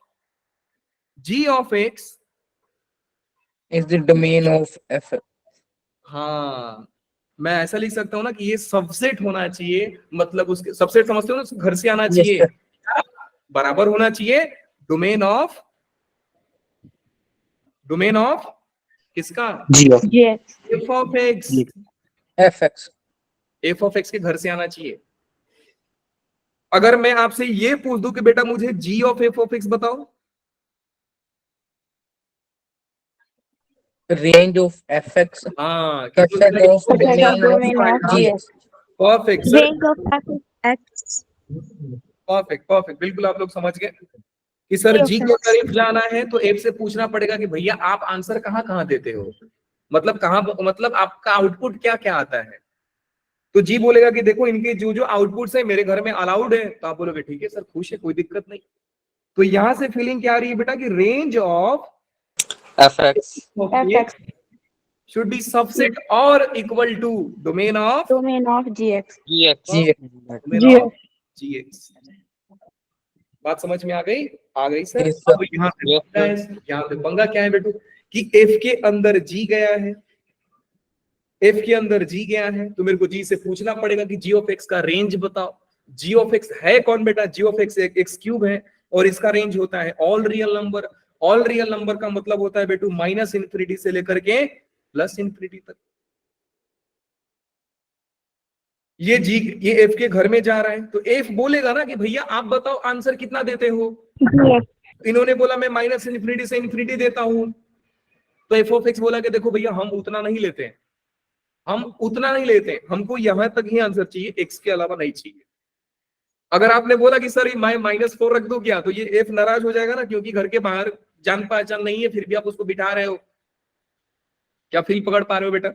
g of x is the domain of f। हाँ, मैं ऐसा लिख सकता हूं ना कि ये सबसेट होना चाहिए। मतलब उसके सबसेट समझते हो ना, घर से आना चाहिए, बराबर होना चाहिए डोमेन ऑफ किसका, g of Yes. F of x. fx। F of x के घर से आना चाहिए। अगर मैं आपसे ये पूछ दूं कि बेटा मुझे जी ऑफ एफ ऑफ एक्स बताओ, range of fx हाँ subset of domain of Yes. Perfect sir, Range of x. Perfect बिल्कुल आप लोग समझ गए कि सर जी को अगर एफ जाना है तो एफ से पूछना पड़ेगा कि भैया आप आंसर कहाँ कहाँ देते हो, मतलब कहाँ, मतलब आपका आउटपुट क्या क्या आता है। तो जी बोलेगा कि देखो इनके जो जो आउटपुट्स है मेरे घर में अलाउड है, तो आप बोलोगे ठीक है सर खुश है कोई दिक्कत नहीं। तो यहां से फीलिंग क्या आ रही है बेटा कि range of fx should be subset or equal to domain of Domain of gx. gx domain of gx। बात समझ में आ गई सर। Yes, sir. अब यहाँ पे पंगा क्या है बेटू कि एफ के अंदर जी गया है, एफ के अंदर जी गया है, तो मेरे को जी से पूछना पड़ेगा कि जी ऑफ एक्स का रेंज बताओ। जी ऑफ एक्स है कौन बेटा, G of x x cube है, और इसका रेंज होता है all real number. All real number का मतलब होता है बेटू माइनस इन्फिनिटी से लेकर के प्लस इन्फिनिटी तक। ये एफ के घर में जा रहा है, तो एफ बोलेगा ना कि भैया आप बताओ आंसर कितना देते हो। इन्होंने बोला मैं माइनस इन्फिनिटी से इन्फिनिटी देता हूं, तो एफ ऑफ एक्स बोला कि देखो भैया हम उतना नहीं लेते हैं, हम उतना नहीं लेते, हमको यहां तक ही आंसर चाहिए, x के अलावा नहीं चाहिए। अगर आपने बोला कि सर मैं -4 रख दूं क्या, तो ये f नाराज हो जाएगा ना, क्योंकि घर के बाहर जान पहचान नहीं है, फिर भी आप उसको बिठा रहे हो। क्या फील पकड़ पा रहे हो बेटा?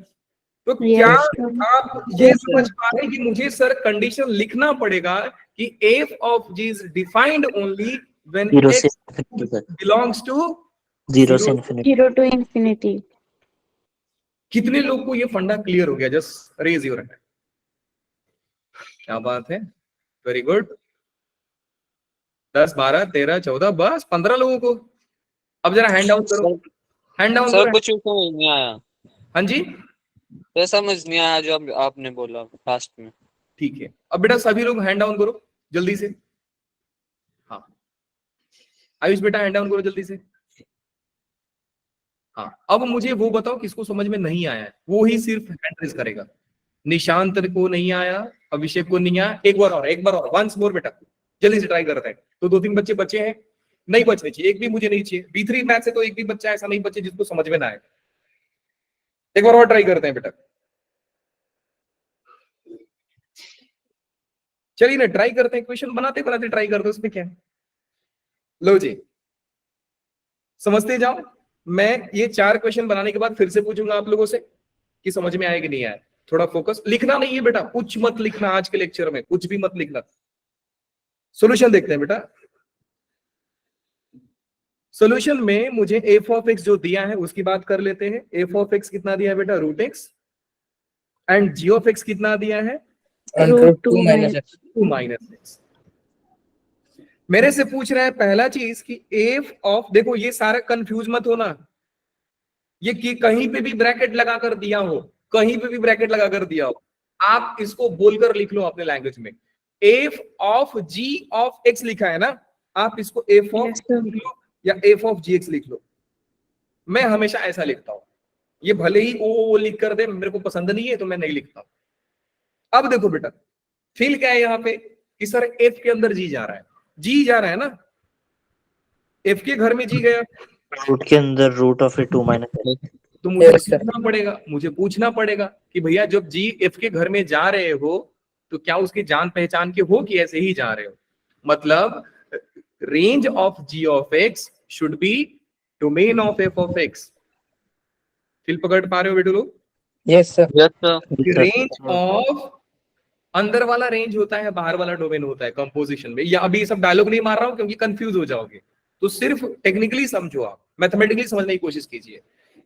तो क्या Yes, sir. आप ये समझ पा रहे हैं कि मुझे सर कंडीशन लिखना पड़ेगा कि f of g is defined only when zero से x infinity तक, belongs to जीरो से zero- infinity। 0 to infinity. कितने लोग को ये फंडा क्लियर हो गया? Just raise your hand. क्या बात है, वेरी गुड। 10 12 13 14 बस 15 लोगों को। अब जरा हैंड डाउन करो, हैंड डाउन सर करो। कुछ समझ नहीं आया, हाँ जी सर समझ नहीं आया जो आपने बोला लास्ट में। ठीक है, अब बेटा सभी लोग हैंड डाउन करो जल्दी से। हाँ आयुष बेटा हैंड डाउन करो जल्दी से। हाँ अब मुझे वो बताओ किसको समझ में नहीं आया है, वो ही सिर्फ हैंड रेज करेगा। निशांत को नहीं आया, अभिषेक को नहीं आया, एक बार और वंस मोर बेटा, जल्दी से ट्राई करते हैं। तो 2-3 बच्चे बचे हैं, नहीं बचने चाहिए, एक भी मुझे नहीं चाहिए। B3 मैथ से तो एक भी बच्चा ऐसा नहीं बचे जिसको समझ में ना आए। एक बार और ट्राई करते हैं बेटा, चलिए ना ट्राई करते हैं, क्वेश्चन बनाते बनाते ट्राई करते हैं, उसमें क्या है। लो जी समझते जाओ। मैं ये 4 क्वेश्चन बनाने के बाद फिर से पूछूंगा आप लोगों से कि समझ में आया कि नहीं आया। थोड़ा फोकस, लिखना नहीं है बेटा, कुछ मत लिखना आज के लेक्चर में, कुछ भी मत लिखना। सॉल्यूशन देखते हैं बेटा। सॉल्यूशन में एक्स एफ ऑफ एक्स जो दिया है उसकी बात कर लेते हैं। एफ ऑफ एक्स कितना दिया है बेटा? √x। And g of x कितना दिया है? √2 minus x. 2 - x। मेरे से पूछ रहा है पहला चीज कि एफ ऑफ, देखो ये सारा कंफ्यूज मत होना, ये कि कहीं पे भी ब्रैकेट लगा कर दिया हो, कहीं पे भी ब्रैकेट लगा कर दिया हो, आप इसको बोलकर लिख लो अपने लैंग्वेज में। F of g of x लिखा है ना, आप इसको एफ ऑफ Yes, sir. लिख लो या एफ ऑफ जी एक्स लिख लो। मैं हमेशा ऐसा लिखता हूं, ये भले ही ओ लिख कर दे, मेरे को पसंद नहीं है तो मैं नहीं लिखता। अब देखो बेटा फील क्या है यहाँ पे कि सर एफ के अंदर जी जा रहा है, जी जा रहा है ना, एफ के घर में जी गया, रूट के अंदर रूट ऑफ 2 - x। तो मुझे Yes, sir. पूछना पड़ेगा कि भैया जब जी एफ के घर में जा रहे हो तो क्या उसकी जान पहचान के हो कि ऐसे ही जा रहे हो? मतलब range of g of x should be domain of F of x. Feel पकड़ पा रहे हो बेटू लोग? Yes, sir. Yes sir. Range of, अंदर वाला रेंज होता है, बाहर वाला डोमेन होता है कंपोजिशन में। या अभी सब डायलॉग नहीं मार रहा हूं क्योंकि कंफ्यूज हो जाओगे, तो सिर्फ टेक्निकली समझो, आप मैथमेटिकली समझने की कोशिश कीजिए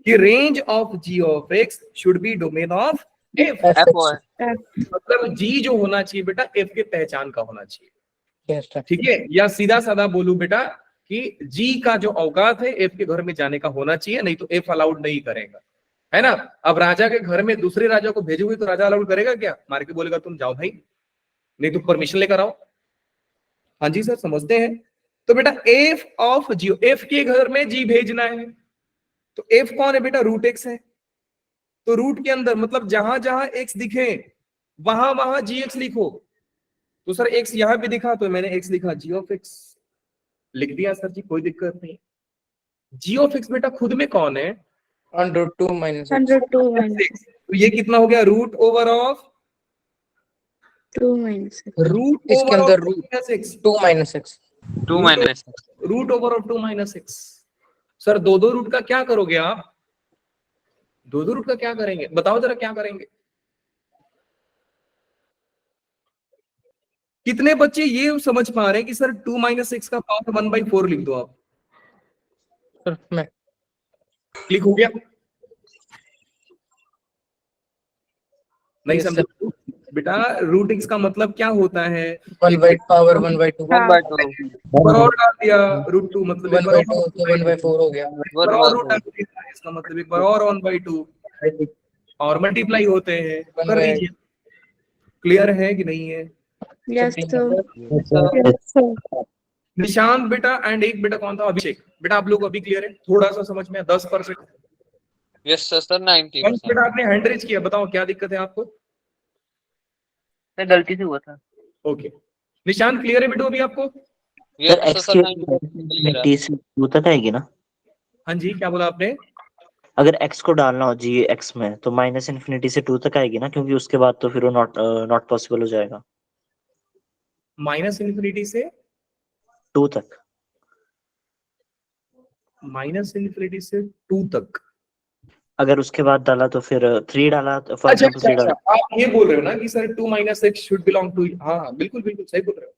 कि range of g of x should be domain of f. मतलब जी जो होना चाहिए बेटा एफ के पहचान का होना चाहिए, Yes, sir. ठीक है? या सीधा साधा बोलूं बेटा कि जी का जो औकात है एफ के घर में जाने का होना चाहिए, नहीं तो एफ अलाउड नहीं करेगा, है ना? अब राजा के घर में दूसरे राजा को भेजोगे तो राजा अलाउड करेगा क्या? मार के बोलेगा तुम जाओ भाई, नहीं तो परमिशन लेकर आओ। हाँ जी सर समझते हैं। तो बेटा एफ ऑफ जी, एफ के घर में जी भेजना है, तो एफ कौन है बेटा? √x है। तो रूट के अंदर मतलब जहां जहां x दिखे वहां वहां gx लिखो। तो सर x यहां पे दिखा तो मैंने x लिखा, g ऑफ x लिख दिया सर जी, कोई दिक्कत नहीं। g ऑफ x बेटा खुद में कौन है? √2 minus x. 102 minus तो ये कितना हो गया? Root over of 2 minus x. Root इसके ओवर अंदर of root 2 2 minus x. 2 minus root over of 2 - x। Sir दो रूट का क्या करोगे आप? दो रूट का क्या करेंगे बताओ जरा, क्या करेंगे? कितने बच्चे ये समझ पा रहे हैं कि सर 2 - x का पावर 1/4 लिख दो आप? Sir, मैं क्लिक हो गया? नहीं Yes, समझे बेटा? √x का मतलब क्या होता है? 1/power 1/2. 1/2 ऊपर और डाल दिया √2 मतलब एक बार 1/2 तो 1/4 हो गया. एक बार और रूट डाल दिया, इसका मतलब एक बार और 1/2 और मल्टीप्लाई होते हैं, कर दीजिए। क्लियर है कि नहीं है? Yes, sir. Sir. Yes, sir. Nishant बेटा एंड एक बेटा कौन था? अभिषेक बेटा। आप लोग अभी क्लियर है? थोड़ा सा समझ में 10%। Yes sir 90%। बेटा आपने हैंड रेज किया, बताओ क्या दिक्कत है आपको? सर गलती से हुआ था। ओके निशांत क्लियर है बेटो अभी आपको? सर यस x सर के 90% क्लियर है। 90 से 2 तक आएगी ना? हाँ जी क्या बोला आपने? अगर x को डालना हो जी x में तो माइनस इन्फिनिटी से 2 तक आएगी ना, क्योंकि उसके बाद तो फिर वो नॉट पॉसिबल हो जाएगा माइनस इन्फिनिटी से 2 तक। माइनस इन्फिनिटी से 2 तक। अगर उसके बाद डाला तो फिर 3 डाला, फॉर अच्छा एग्जांपल अच्छा 3 अच्छा, डाला। आप ये बोल रहे हो ना कि sir 2 minus x should belong to, हाँ हाँ बिल्कुल बिल्कुल सही बोल रहे हो।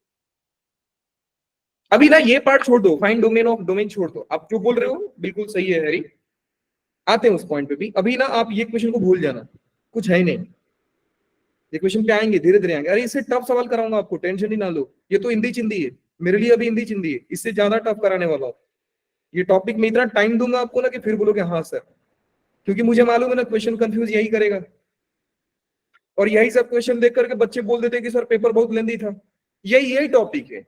अभी ना ये पार्ट छोड़ दो, फाइंड डोमेन ऑफ डोमेन छोड़ दो, आप जो बोल रहे हो बिल्कुल सही है हरी, आते हैं उस पॉइंट पे भी। अभी ना आप ये क्वेश्चन को भूल जाना, कुछ है ही नहीं, ये क्वेश्चन पे आएंगे धीरे धीरे आएंगे। अरे इससे टफ सवाल कराऊंगा आपको, टेंशन ही ना लो, ये तो हिंदी चिंदी है मेरे लिए, अभी हिंदी चिंदी है, इससे ज्यादा टफ कराने वाला हूँ। ये टॉपिक में इतना टाइम दूंगा आपको ना कि फिर बोलोगे हाँ सर, क्योंकि मुझे मालूम है ना क्वेश्चन कंफ्यूज यही करेगा, और यही सब क्वेश्चन देख करके बच्चे बोल देते कि सर पेपर बहुत लेंदी था। यही टॉपिक है,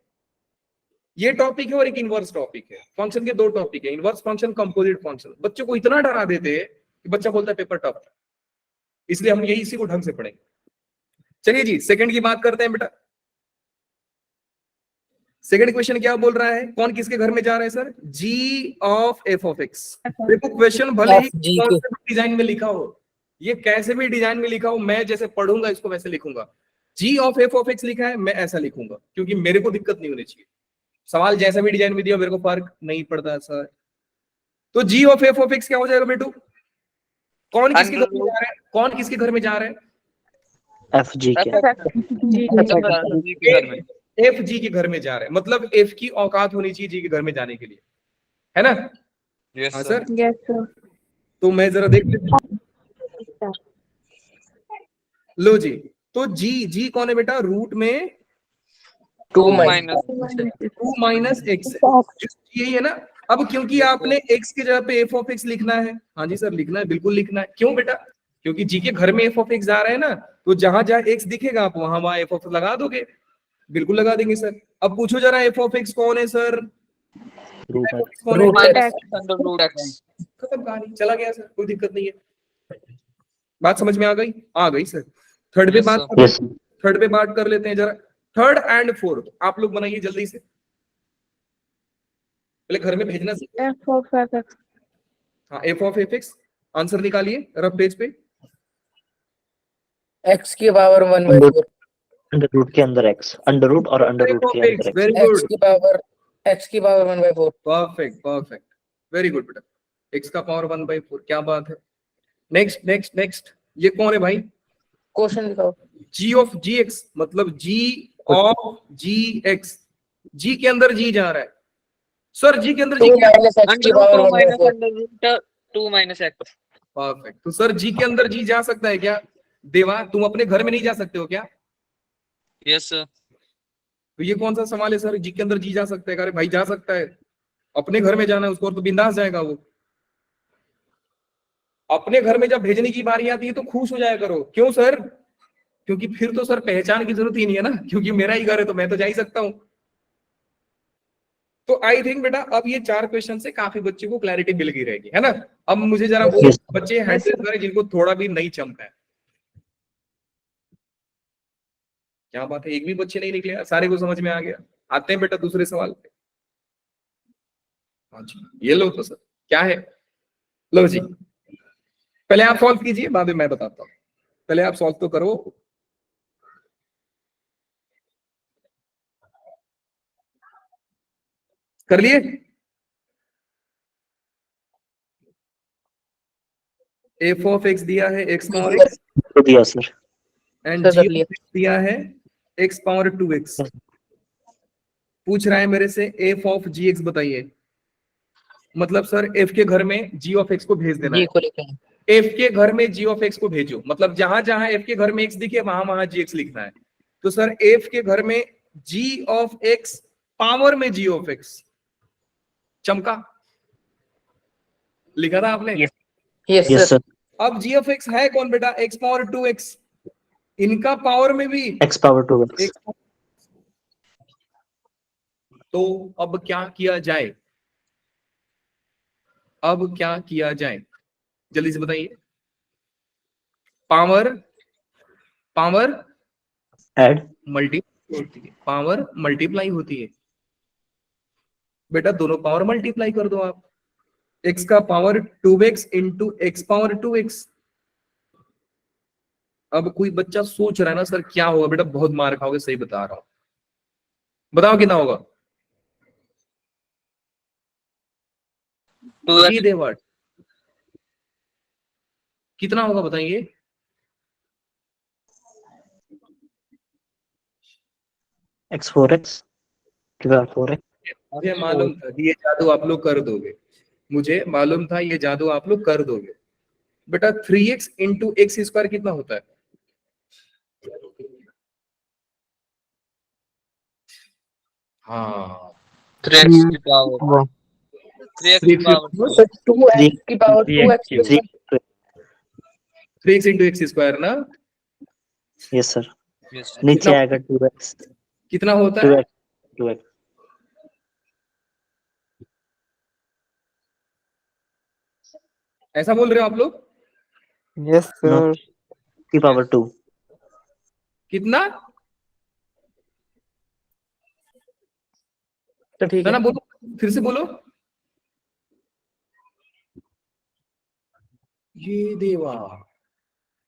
ये टॉपिक है और एक इनवर्स टॉपिक है। फंक्शन के 2 टॉपिक है, इनवर्स फंक्शन, कंपोजिट फंक्शन। बच्चों को इतना डरा देते हैं कि बच्चा बोलता है पेपर टफ है, इसलिए हम यही इसी को ढंग से पढ़ेंगे। चलिए जी सेकंड की बात करते हैं बेटा। सेकंड क्वेश्चन क्या बोल रहा है, कौन किसके घर में जा रहा है sir, g of F of x. देखो क्वेश्चन भले ही FG कौन के। से भी डिजाइन में लिखा हो, ये कैसे भी डिजाइन में लिखा हो, मैं जैसे पढ़ूंगा इसको वैसे लिखूंगा। जी ऑफ एफ ऑफ एक्स लिखा है, मैं ऐसा लिखूंगा, क्योंकि मेरे को दिक्कत नहीं होनी चाहिए। सवाल जैसा भी डिजाइन में दिया मेरे को फर्क नहीं पड़ता सर। तो जी ऑफ एफ ऑफ एक्स क्या हो जाएगा बेटू, कौन किसके घर में जा रहा है, कौन किसके घर में जा रहा है, एफ जी के। जी के घर में। एफ जी के घर में जा रहा है, मतलब एफ की औकात होनी चाहिए जी के घर में जाने के लिए, है ना। यस हाँ सर। Sir, Yes, sir. तो मैं जरा देख लेता हूं। लो जी, तो जी जी कौन है बेटा, रूट में 2 2 माइनस माइनस 2 माइनस एक्स, यही है ना। अब क्योंकि आपने एक्स की जगह पे एफ ऑफ एक्स लिखना है, हाँ जी सर लिखना है, बिल्कुल लिखना है। क्यों बेटा, क्योंकि जी के घर में एफ ऑफ एक्स आ रहा है ना, तो जहां जहां एक्स दिखेगा आप वहां वहां एफ ऑफ लगा दोगे, बिल्कुल लगा देंगे सर। अब पूछो जरा एफ ऑफ एक्स कौन है सर, रूट है। कौन है, root minus under root x. खत्म कहानी, चला गया सर, कोई दिक्कत नहीं है। बात समझ में आ गई, आ गई सर। थर्ड पे Yes, बात sir. कर, यस थर्ड पे बात कर लेते हैं जरा। थर्ड एंड फोर्थ आप लोग बनाइए जल्दी से, पहले घर में भेजना सीखो। F of F. हाँ F of F x, answer निकालिए रफ पेज पे। x की पावर 1/4। अंडर रूट के अंदर x, अंडर रूट और अंडर रूट के अंदर x। वेरी x गुड, की power 1/4। Perfect perfect, very good बेटा। एक्स का पावर 1/4, क्या बात है। नेक्स्ट नेक्स्ट नेक्स्ट, ये कौन है भाई, क्वेश्चन लिखाओ। जी ऑफ जी एक्स, मतलब जी ऑफ जी एक्स, जी के अंदर जी जा रहा है सर, जी के अंदर 2 जी क्या, माइनस x की under power root 2 minus 1/4। Under root 2 minus x. Perfect. तो सर जी के अंदर जी जा सकता है क्या, देवा तुम अपने घर में नहीं जा सकते हो क्या, यस सर। तो ये कौन सा सवाल है सर, जी के अंदर जी जा सकता है, अरे भाई जा सकता है, अपने घर में जाना है उसको, और तो बिंदास जाएगा वो। अपने घर में जब भेजने की बारी आती है तो खुश हो जाया करो, क्यों सर, क्योंकि फिर तो सर पहचान की जरूरत ही नहीं है ना, क्योंकि मेरा ही घर है तो मैं तो जा ही सकता हूं। तो आई थिंक बेटा अब ये 4 क्वेश्चन से काफी बच्चे को क्लैरिटी मिल गई रहेगी, है ना। अब मुझे जरा वो Yes. बच्चे हैंडल करें जिनको थोड़ा भी नहीं चमका है। क्या बात है, एक भी बच्चे नहीं निकले, सारे को समझ में आ गया। आते हैं बेटा दूसरे सवाल पे। हाँ जी, ये लो तो सर क्या है, लो जी पहले आप सॉल्व कीजिए, बाद में मैं बताता हूँ, पहले आप सॉल्व तो करो। कर लिए, एफ ऑफ एक्स दिया है एक्स पावर एक्स, तो दिया सर। एंड सर, जी कर लिया। दिया है एक्स पावर 2x। पूछ रहा है मेरे से एफ ऑफ जी एक्स बताइए, मतलब सर एफ के घर में जी ऑफ एक्स को भेज देना जी है, को लिखें। एफ के घर में जी ऑफ एक्स को भेजो, मतलब जहां जहां एफ के घर में एक्स दिखे वहां वहां जी एक्स लिखना है। तो सर एफ के घर में जी ऑफ एक्स पावर में जी ऑफ एक्स, चमका, लिखा था आपने। Yes yes sir. सर। अब जी ऑफ एक्स है कौन बेटा, एक्स पावर 2x, इनका पावर में भी x पावर 2x। x। तो अब क्या किया जाए, अब क्या किया जाए जल्दी से बताइए। Power, power add. मल्टीप्लाई होती है, पावर मल्टीप्लाई होती है बेटा, दोनों पावर मल्टीप्लाई कर दो आप। x का power 2x into x power 2x। अब कोई बच्चा सोच रहा है ना सर क्या होगा, बेटा बहुत मार खाओगे, सही बता रहा हूं। बताओ कितना होगा? 2x जी देवाट कितना होगा बताइए? एक्स 4x की बात 4x। मुझे मालूम था कि ये जादू आप लोग कर दोगे, मुझे मालूम था ये जादू आप लोग कर दोगे। बेटा 3x इंटू एक्स स्क्वायर कितना होता है? हाँ 3x की पावर 3x की 3x power sir 2x Three- की power 2x three 3x into x square ना यस सर, yes sir. नीचे कितना आएगा 2x कितना होता है? 2x ऐसा बोल रहे हो आप लोग? Yes no sir. की पावर 2। कितना? तो ठीक ना है। ना बोलो, फिर से बोलो। ये देवा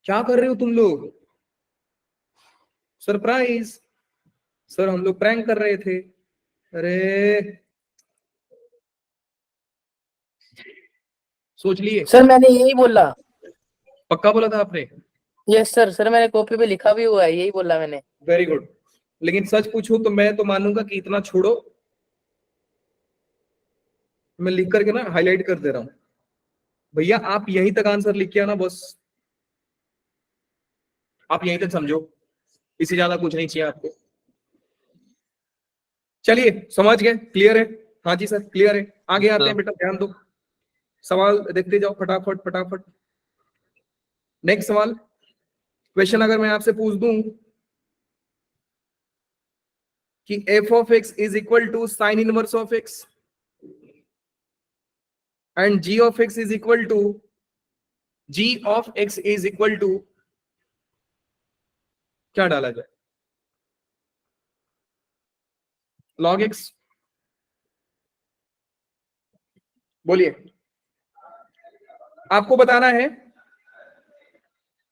क्या कर रहे हो तुम लोग? सरप्राइज सर, हम लोग प्रैंक कर रहे थे। अरे सोच लिए? सर मैंने यही बोला। पक्का बोला था आपने? यस सर, सर मैंने कॉपी पे लिखा भी हुआ है, यही बोला मैंने। Very good. लेकिन सच पूछो तो मैं तो मानूंगा कि इतना छोड़ो, मैं लिख करके ना हाईलाइट कर दे रहा हूं। भैया आप यहीं तक आंसर लिख के आना बस, आप यहीं तक समझो, इससे ज्यादा कुछ नहीं चाहिए आपको। चलिए समझ गए, क्लियर है? हाँ जी सर क्लियर है। आगे आते हैं बेटा, ध्यान दो, सवाल देखते जाओ फटाफट फटाफट। नेक्स्ट सवाल, क्वेश्चन अगर मैं आपसे पूछ दूं कि f of x is equal to sine inverse of x and g of x is equal to g of x is equal to, क्या डाला जाए? log x, बोलिए। आपको बताना है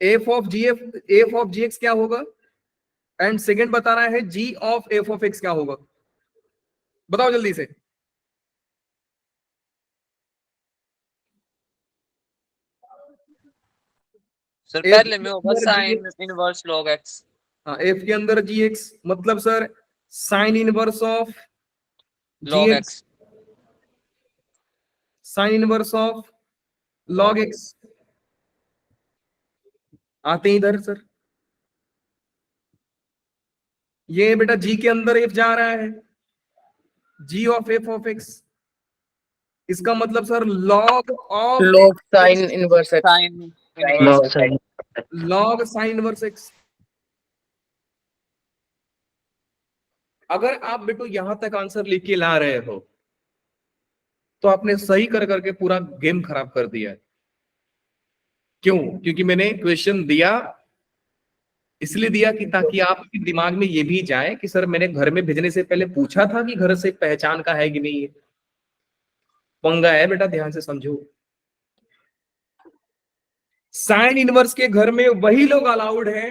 f ऑफ जी एक्स क्या होगा, एंड सेकेंड बताना है g of f of x क्या होगा। बताओ जल्दी से। सर F पहले के में होगा अंदर sine GX, inverse log x हाँ f के अंदर gx मतलब sir sine inverse of log gx, x sine inverse of log x। आते हैं इधर सर, ये बेटा g के अंदर f जा रहा है, g of f of x, इसका मतलब sir log of log sin inverse x। Sine inverse log sign inverse x। अगर आप बेटो यहां तक आंसर लिख के ला रहे हो तो आपने सही कर करके पूरा गेम खराब कर दिया है। क्यों? क्योंकि मैंने क्वेश्चन दिया इसलिए दिया कि ताकि आपके दिमाग में ये भी जाए कि सर मैंने घर में भेजने से पहले पूछा था कि घर से पहचान का है कि नहीं है। पंगा है बेटा, ध्यान से समझो। साइन इनवर्स के घर में वही लोग अलाउड हैं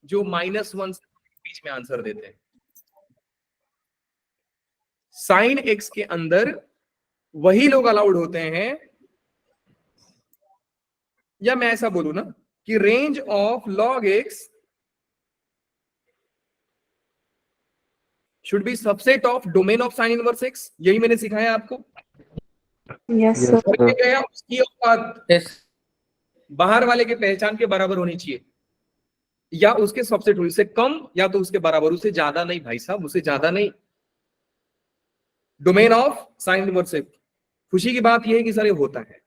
जो -1 से बीच में आंसर देते हैं। साइन एक्स के अंदर वही लोग अलाउड होते हैं, या मैं ऐसा बोलूं ना कि range of log x should be subset of domain of sine inverse x। यही मैंने सिखाया आपको। Yes, sir. और ये गया उसकी औकात यस बाहर वाले के पहचान के बराबर होनी चाहिए, या उसके सबसेट उससे कम, या तो उसके बराबर। उससे ज्यादा नहीं भाई साहब, उससे ज्यादा नहीं। Domain of sine inverse x। खुशी की बात यह है कि सर ये होता है,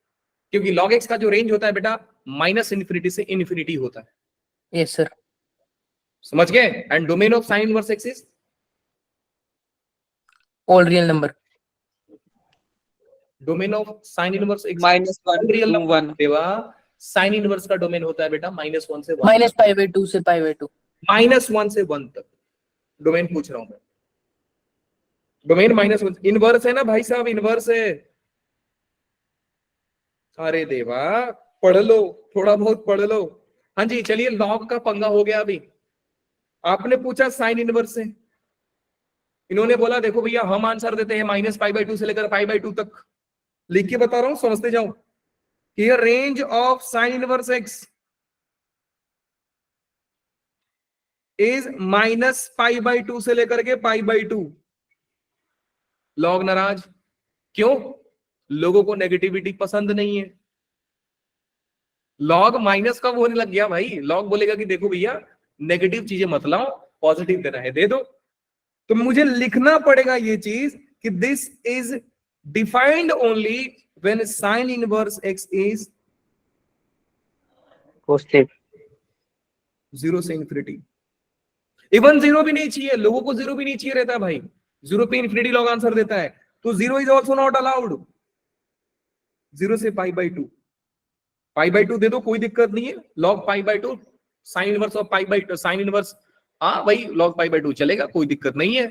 क्योंकि log x का जो रेंज होता है बेटा -∞ से इन्फिनिटी होता है। Yes sir. समझ गए? And domain of sine inverse x is all real number. Domain of sine inverse x -1 real to number 1 देवा। साइन इनवर्स का डोमेन होता है बेटा -1 से 1 -π/2 से π/2। -1 से 1 तक डोमेन पूछ रहा हूं मैं। डोमेन -1 इनवर्स है ना भाई साहब, इनवर्स है। अरे देवा, पढ़ लो, थोड़ा बहुत पढ़ लो। हाँ जी, चलिए, लॉग का पंगा हो गया। अभी आपने पूछा साइन इनवर्स से, इन्होंने बोला देखो भैया हम आंसर देते हैं -π/2 से लेकर π/2 तक। लिख के बता रहा हूं, समझते जाओ। Here range of sine inverse x is -π/2 से लेकर के π/2। लॉग नाराज क्यों? लोगों को नेगेटिविटी पसंद नहीं है। लॉग माइनस कब होने लग गया भाई? लॉग बोलेगा कि देखो भैया नेगेटिव चीजें मत लाओ, पॉजिटिव देना है दे दो। तो मुझे लिखना पड़ेगा ये चीज कि this is defined only when sign inverse x is positive 0 से इंफिनिटी। इवन 0 भी नहीं चाहिए, लोगों को 0 भी नहीं चाहिए रहता भाई। 0 पे इंफिनिटी लॉग आंसर देता है, तो 0 इज ऑल्सो नॉट अलाउड। 0 से π/2, π/2 दे दो, कोई दिक्कत नहीं है। Log π/2 sine inverse of π/2, sine inverse, हाँ भाई लॉग π/2 चलेगा, कोई दिक्कत नहीं है।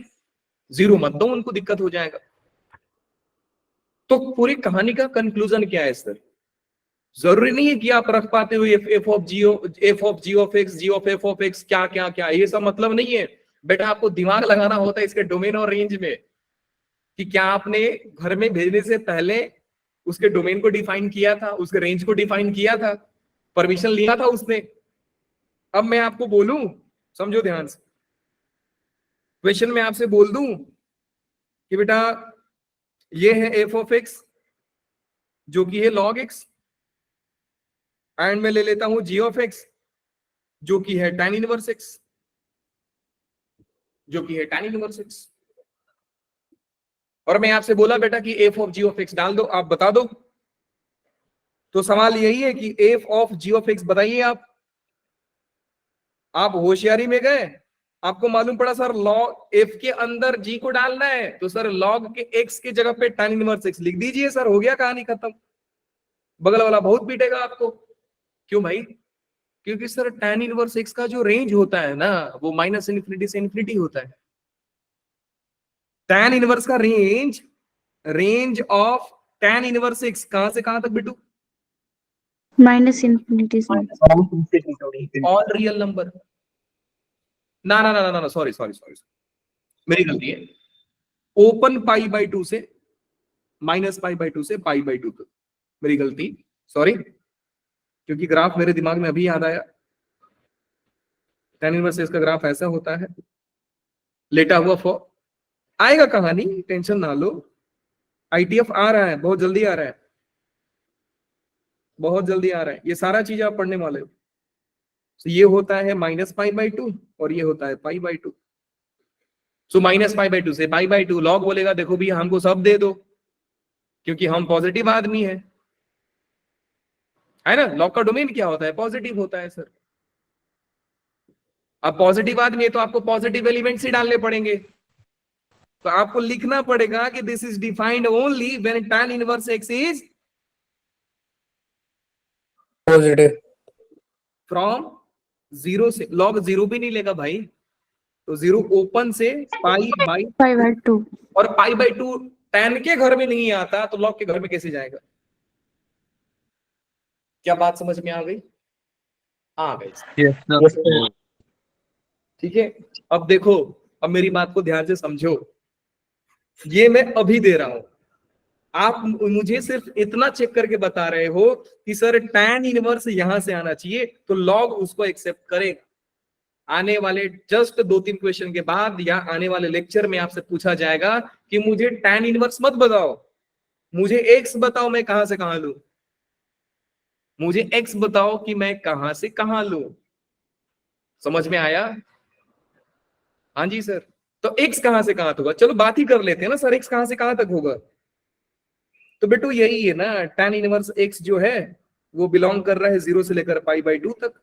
0 मत दो, उनको दिक्कत हो जाएगा। तो पूरी कहानी का कंक्लूजन क्या है सर? जरूरी नहीं है कि आप रख पाते हो f of g of x, g of f of x, क्या क्या क्या, ये सब मतलब नहीं है बेटा। आपको दिमाग लगाना होता है इसके डोमेन और रेंज में, कि क्या आपने घर में भेजने से पहले उसके डोमेन को डिफाइन किया था, उसके रेंज को डिफाइन किया था, परमिशन लिया था उसने। अब मैं आपको बोलूं, समझो ध्यान से, क्वेश्चन में आपसे बोल दूं कि बेटा ये है f ऑफ x जो कि है log x, एंड मैं ले लेता हूं g ऑफ x जो कि है tan इनवर्स x, जो कि है tan इनवर्स x। और मैं आपसे बोला बेटा कि f of g of x डाल दो, आप बता दो। तो सवाल यही है कि f of g of x बताइए आप होशियारी में गए, आपको मालूम पड़ा सर log f के अंदर g को डालना है, तो सर log के x की जगह पे tan इनवर्स x लिख दीजिए सर, हो गया, कहानी खत्म। बगल वाला बहुत पीटेगा आपको। क्यों भाई? क्योंकि सर tan इनवर्स x का जो रेंज होता है ना, वो -∞ से इंफिनिटी होता है। tan इनवर्स का range of tan inverse x कहां से कहां तक बेटू? -∞ से ऑल रियल नंबर। ना ना ना ना ना, सॉरी सॉरी सॉरी, मेरी गलती है। ओपन π/2 से -π/2 से π/2 तक, मेरी गलती, सॉरी। क्योंकि ग्राफ मेरे दिमाग में अभी याद आया, tan इनवर्स इसका ग्राफ ऐसा होता है, लेटा हुआ फॉर। आएगा कहानी, टेंशन ना लो। ITF आ रहा है, बहुत जल्दी आ रहा है, बहुत जल्दी आ रहा है। ये सारा चीज आप पढ़ने वाले हो। तो ये होता है -π/2 और ये होता है π/2। सो -π/2 से π/2, लॉग बोलेगा देखो भैया हमको सब दे दो, क्योंकि हम पॉजिटिव आदमी है ना। लॉग का डोमेन क्या होता है? पॉजिटिव होता है सर। अब पॉजिटिव आदमी है तो आपको पॉजिटिव एलिमेंट्स ही डालने पड़ेंगे। तो आपको लिखना पड़ेगा कि this is defined only when tan inverse x is positive from 0 से। लॉग 0 भी नहीं लेगा भाई, तो 0 ओपन से π/2 और π/2 tan के घर में नहीं आता, तो लॉग के घर में कैसे जाएगा? क्या बात समझ में आ गई? आ गई। ठीक है, अब देखो, अब मेरी बात को ध्यान से समझो। ये मैं अभी दे रहा हूं, आप मुझे सिर्फ इतना चेक करके बता रहे हो कि सर tan इनवर्स यहां से आना चाहिए, तो लॉग उसको एक्सेप्ट करेगा। आने वाले जस्ट 2-3 क्वेश्चन के बाद या आने वाले लेक्चर में आपसे पूछा जाएगा कि मुझे tan इनवर्स मत बताओ, मुझे x बताओ मैं कहां से कहां लू। मुझे x बताओ कि मैं कहां से कहां लू। समझ में आया? हाँ जी सर। तो x कहां से कहां तक होगा? चलो बात ही कर लेते हैं ना सर, x कहां से कहां तक होगा। तो बेटू यही है ना, tan इनवर्स x जो है वो बिलोंग कर रहा है 0 से लेकर π/2 तक।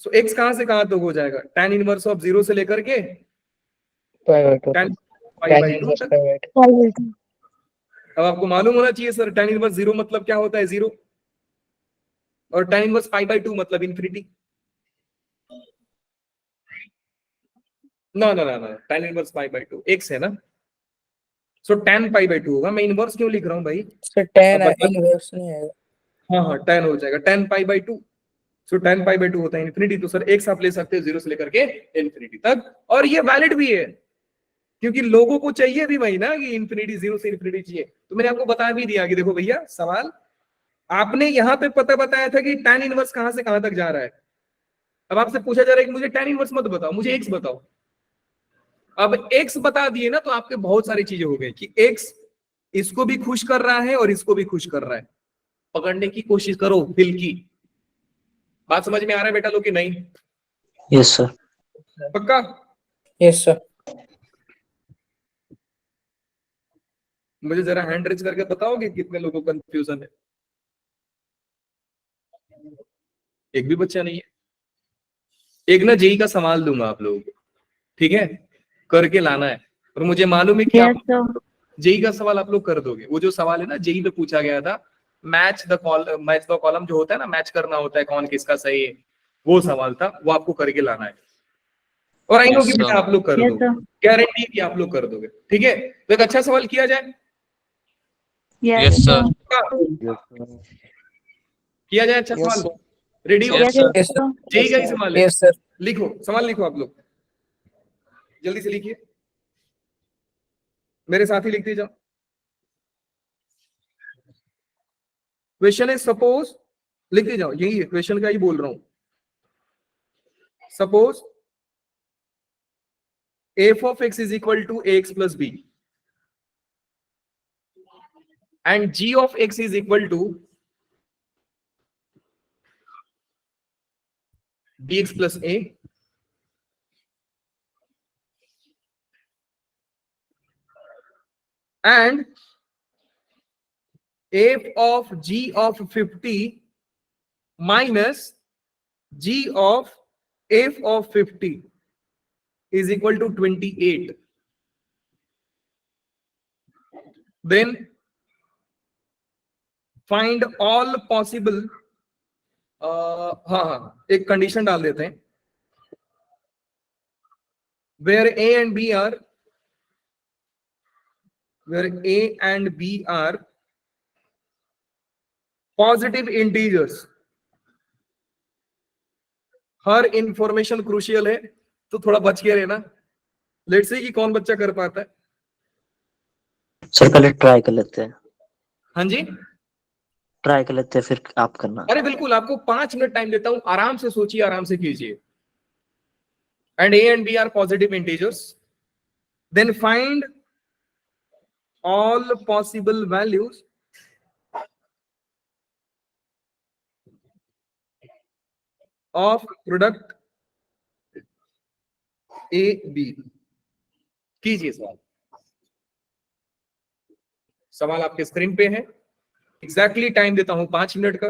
सो x कहां से कहां तक हो जाएगा? tan इनवर्स ऑफ 0 से लेकर के tan π/2 तक। अब आपको मालूम होना चाहिए सर tan इनवर्स 0 मतलब क्या होता है? 0। और tan इनवर्स π/2 मतलब इंफिनिटी। ना ना ना ना, tan इनवर्स π/2 x है ना, सो tan पाई बाई 2 होगा। मैं इनवर्स क्यों लिख रहा हूँ भाई? सर tan अब बता- इनवर्स नहीं आएगा। हाँ हाँ tan हो जाएगा, tan pi by 2। So tan pi by 2 होता है इन्फिनिटी। तो सर x आप ले सकते हो 0 से लेकर के इन्फिनिटी तक, और ये वैलिड भी है क्योंकि लोगों को चाहिए भी वही ना कि इन्फिनिटी 0 से इन्फिनिटी चाहिए। तो मैंने आपको बता भी दिया कि देखो भैया सवाल आपने यहाँ पे पता बताया था कि tan इनवर्स कहां से कहां तक जा रहा है। अब आपसे पूछा जा रहा है कि मुझे tan इनवर्स मत बताओ, मुझे x बताओ। अब x बता दिए ना तो आपके बहुत सारी चीजें हो गई कि x इसको भी खुश कर रहा है और इसको भी खुश कर रहा है। पकड़ने की कोशिश करो दिल की। बात समझ में आ रहा है बेटा लोग कि नहीं? Yes sir. पक्का? Yes sir. मुझे जरा हैंड रेज करके बताओगे कितने लोगों को कंफ्यूजन है? एक भी बच्चा नहीं है। एक ना जेई का सवाल दूंगा आप लोगों को, ठीक है? करके लाना है। और मुझे मालूम है कि Yes, आप sir. जेई का सवाल आप लोग कर दोगे। वो जो सवाल है ना जेई में पूछा गया था, मैच द कॉलम जो होता है ना, मैच करना होता है कौन किसका सही है, वो सवाल था, वो आपको करके लाना है। और आई नो कि बेटा आप लोग कर Yes, दोगे, sir. गारंटी कि आप लोग कर दोगे, ठीक है? तो एक अच्छा सवाल किया जाए, Yes, Yes, sir. किया जाए अच्छा Yes, सवाल। sir. रेडी हो? Yes, Yes, sir. sir. JEE का ही सवाल है। Yes sir. लिखो सवाल, लिखो आप लोग, जल्दी से लिखिए, मेरे साथ ही लिखते जाओ। क्वेश्चन है सपोज, लिखते जाओ, यही है क्वेश्चन का ही बोल रहा हूं। Suppose f of x is equal to ax plus b and g of x is equal to bx plus a and f of g of 50 minus g of f of 50 is equal to 28. Then find all possible हाँ एक condition डाल देते हैं, where a and b are positive integers। Her information crucial है तो थोड़ा बच के रहना। लेट्स सी कि कौन बच्चा कर पाता है। सर पहले ट्राई कर लेते हैं, हाँ जी, ट्राई कर लेते हैं फिर आप करना। अरे बिल्कुल, आपको 5 मिनट टाइम देता हूं, आराम से सोचिए, आराम से कीजिए। And A and B are positive integers, then find all possible values of product A B. कीजिए सवाल। सवाल आपके स्क्रीन पे है। एग्जैक्टली टाइम देता हूं 5 मिनट का।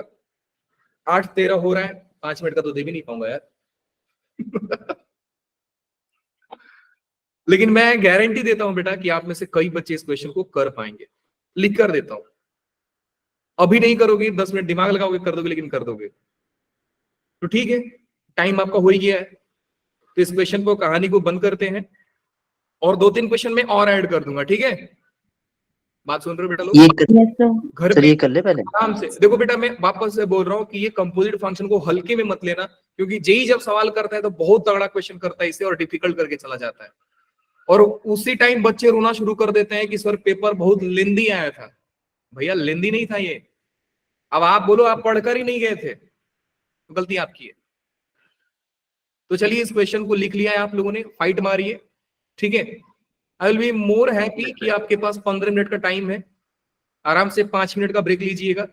8:13 हो रहा है, 5 मिनट का तो दे भी नहीं पाऊंगा यार। लेकिन मैं गारंटी देता हूं बेटा कि आप में से कई बच्चे इस क्वेश्चन को कर पाएंगे। लिख कर देता हूं, अभी नहीं करोगे, 10 मिनट दिमाग लगाओगे कर दोगे, लेकिन कर दोगे तो ठीक है। टाइम आपका हो ही गया है, तो इस क्वेश्चन को, कहानी को बंद करते हैं और 2-3 क्वेश्चन में और ऐड कर दूंगा, ठीक है? बात सुन रहे हो बेटा लोग? ये Yes, sir. घर सर पे ये कर ले पहले। आराम से देखो बेटा, मैं वापस से बोल रहा हूँ कि ये कंपोजिट फंक्शन को हल्के में मत लेना, क्योंकि जेई जब सवाल करता है तो बहुत तगड़ा क्वेश्चन करता है इसे और डिफिकल्ट करके चला जाता है, और उसी टाइम बच्चे रोना शुरू कर देते हैं कि सर पेपर बहुत लेंदी आया था। भैया लेंदी नहीं था ये। अब आप बोलो आप पढ़कर ही नहीं गए थे तो गलती आपकी है। तो चलिए इस क्वेश्चन को लिख लिया है आप लोगों ने, फाइट मारिए, ठीक है? I will be more happy कि आपके पास 15 मिनट का टाइम है, आराम से 5 मिनट का ब्रेक लीजिएगा।